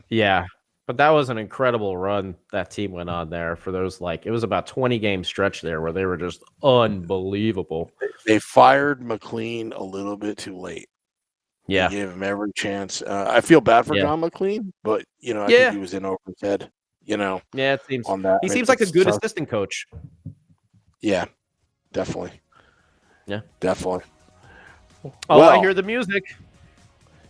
[SPEAKER 4] Yeah, but that was an incredible run that team went on there for those it was about 20 game stretch there where they were just unbelievable.
[SPEAKER 3] They fired McLean a little bit too late.
[SPEAKER 4] Yeah,
[SPEAKER 3] they gave him every chance. I feel bad for John McLean, but I think he was in over his head.
[SPEAKER 4] Yeah, it seems
[SPEAKER 3] on that.
[SPEAKER 4] He seems like a good assistant coach.
[SPEAKER 3] Yeah, definitely.
[SPEAKER 4] Yeah,
[SPEAKER 3] definitely.
[SPEAKER 4] Oh, I hear the music.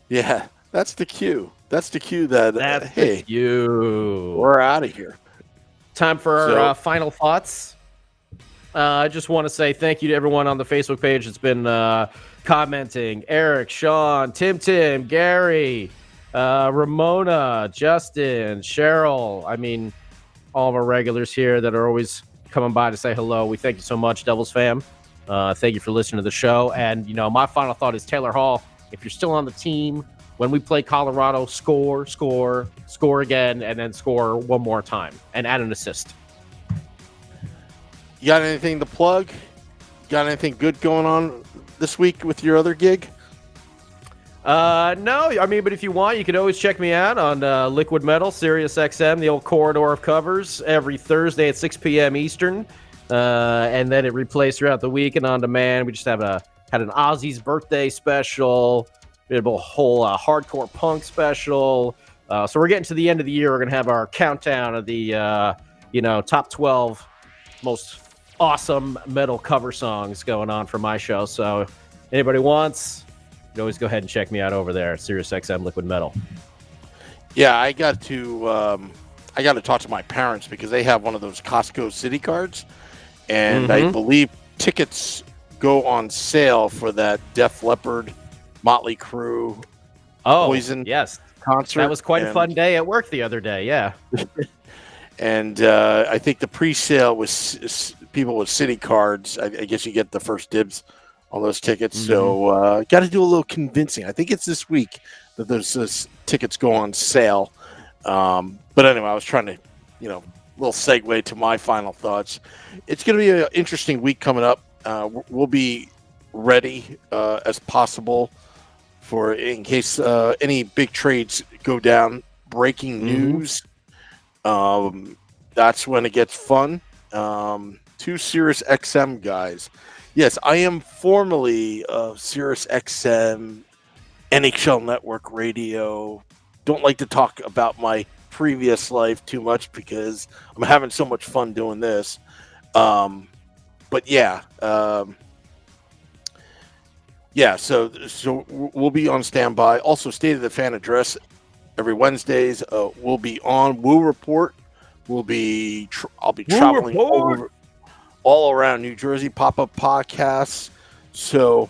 [SPEAKER 3] Yeah, that's the cue. That's the cue that hey, we're out of here.
[SPEAKER 4] Time for our final thoughts. I just want to say thank you to everyone on the Facebook page that's been commenting. Eric, Sean, Tim, Gary, Ramona, Justin, Cheryl. I mean, all of our regulars here that are always coming by to say hello. We thank you so much, Devils fam. Thank you for listening to the show. And, my final thought is Taylor Hall, if you're still on the team, when we play Colorado, score again, and then score one more time and add an assist.
[SPEAKER 3] You got anything to plug? Got anything good going on this week with your other gig?
[SPEAKER 4] No, I mean, but if you want, you can always check me out on Liquid Metal, Sirius XM, the old corridor of covers, every Thursday at 6 p.m. Eastern. And then it replays throughout the week and on demand. We just had an Ozzy's birthday special. We had a whole hardcore punk special. So we're getting to the end of the year. We're going to have our countdown of the, top 12 most awesome metal cover songs going on for my show. So anybody wants, you can always go ahead and check me out over there at SiriusXM Liquid Metal.
[SPEAKER 3] Yeah, I got to talk to my parents because they have one of those Costco City cards, and I believe tickets go on sale for that Def Leppard, Motley Crue, Poison concert.
[SPEAKER 4] That was quite a fun day at work the other day. Yeah,
[SPEAKER 3] and I think the pre-sale was people with City cards. I guess you get the first dibs on those tickets. So got to do a little convincing. I think it's this week that those tickets go on sale. But anyway, I was trying to, little segue to my final thoughts. It's going to be an interesting week coming up. We'll be ready as possible for in case any big trades go down. Breaking news. That's when it gets fun. 2 Sirius XM guys. Yes, I am formerly Sirius XM NHL Network Radio. Don't like to talk about my previous life too much because I'm having so much fun doing this. But yeah. So we'll be on standby. Also, State of the Fan address every Wednesdays. We'll be on Woo Report. I'll be traveling all around New Jersey, pop-up podcasts. So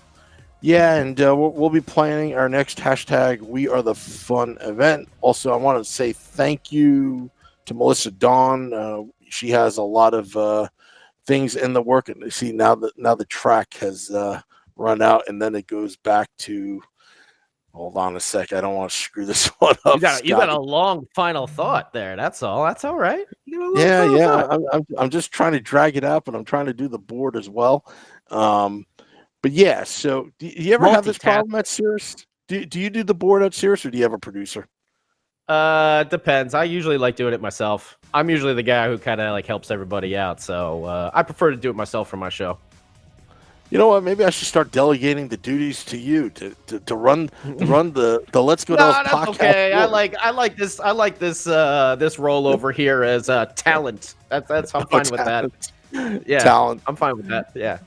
[SPEAKER 3] yeah, and we'll be planning our next hashtag We Are the Fun event. Also, I want to say thank you to Melissa Dawn. She has a lot of things in the work, and see now the track has run out, and then it goes back to. Hold on a sec. I don't want to screw this one up.
[SPEAKER 4] You got a long final thought there. That's all. That's all right.
[SPEAKER 3] Yeah. I'm just trying to drag it out, but I'm trying to do the board as well. But yeah. So, do you ever have this problem at Sirius? Do you do the board at Sirius, or do you have a producer?
[SPEAKER 4] Depends. I usually like doing it myself. I'm usually the guy who kind of helps everybody out. So I prefer to do it myself for my show.
[SPEAKER 3] You know what? Maybe I should start delegating the duties to you to run the Let's Go Devils podcast.
[SPEAKER 4] Okay. I like this role over here as talent. That's I'm fine with that. Yeah,
[SPEAKER 3] talent.
[SPEAKER 4] I'm fine with that. Yeah.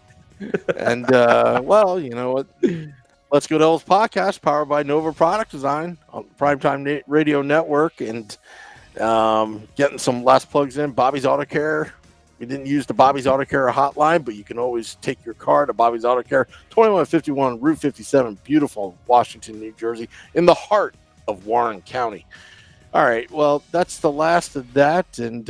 [SPEAKER 3] And well, you know what? Let's Go Devils podcast, powered by Nova Product Design on Primetime Radio Network, and getting some last plugs in. Bobby's Auto Care. We didn't use the Bobby's Auto Care hotline, but you can always take your car to Bobby's Auto Care, 2151 Route 57, beautiful Washington, New Jersey, in the heart of Warren County. All right, well, that's the last of that, and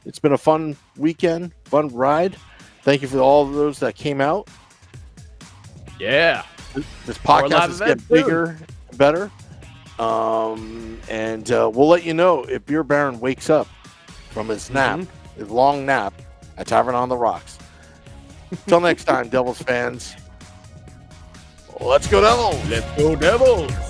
[SPEAKER 3] it's been a fun weekend, fun ride. Thank you for all of those that came out.
[SPEAKER 4] Yeah.
[SPEAKER 3] This podcast is getting bigger and better. And we'll let you know if Beer Baron wakes up from his nap, his long nap at Tavern on the Rocks. Until next time, Devils fans, let's go Devils!
[SPEAKER 4] Let's go, Devils!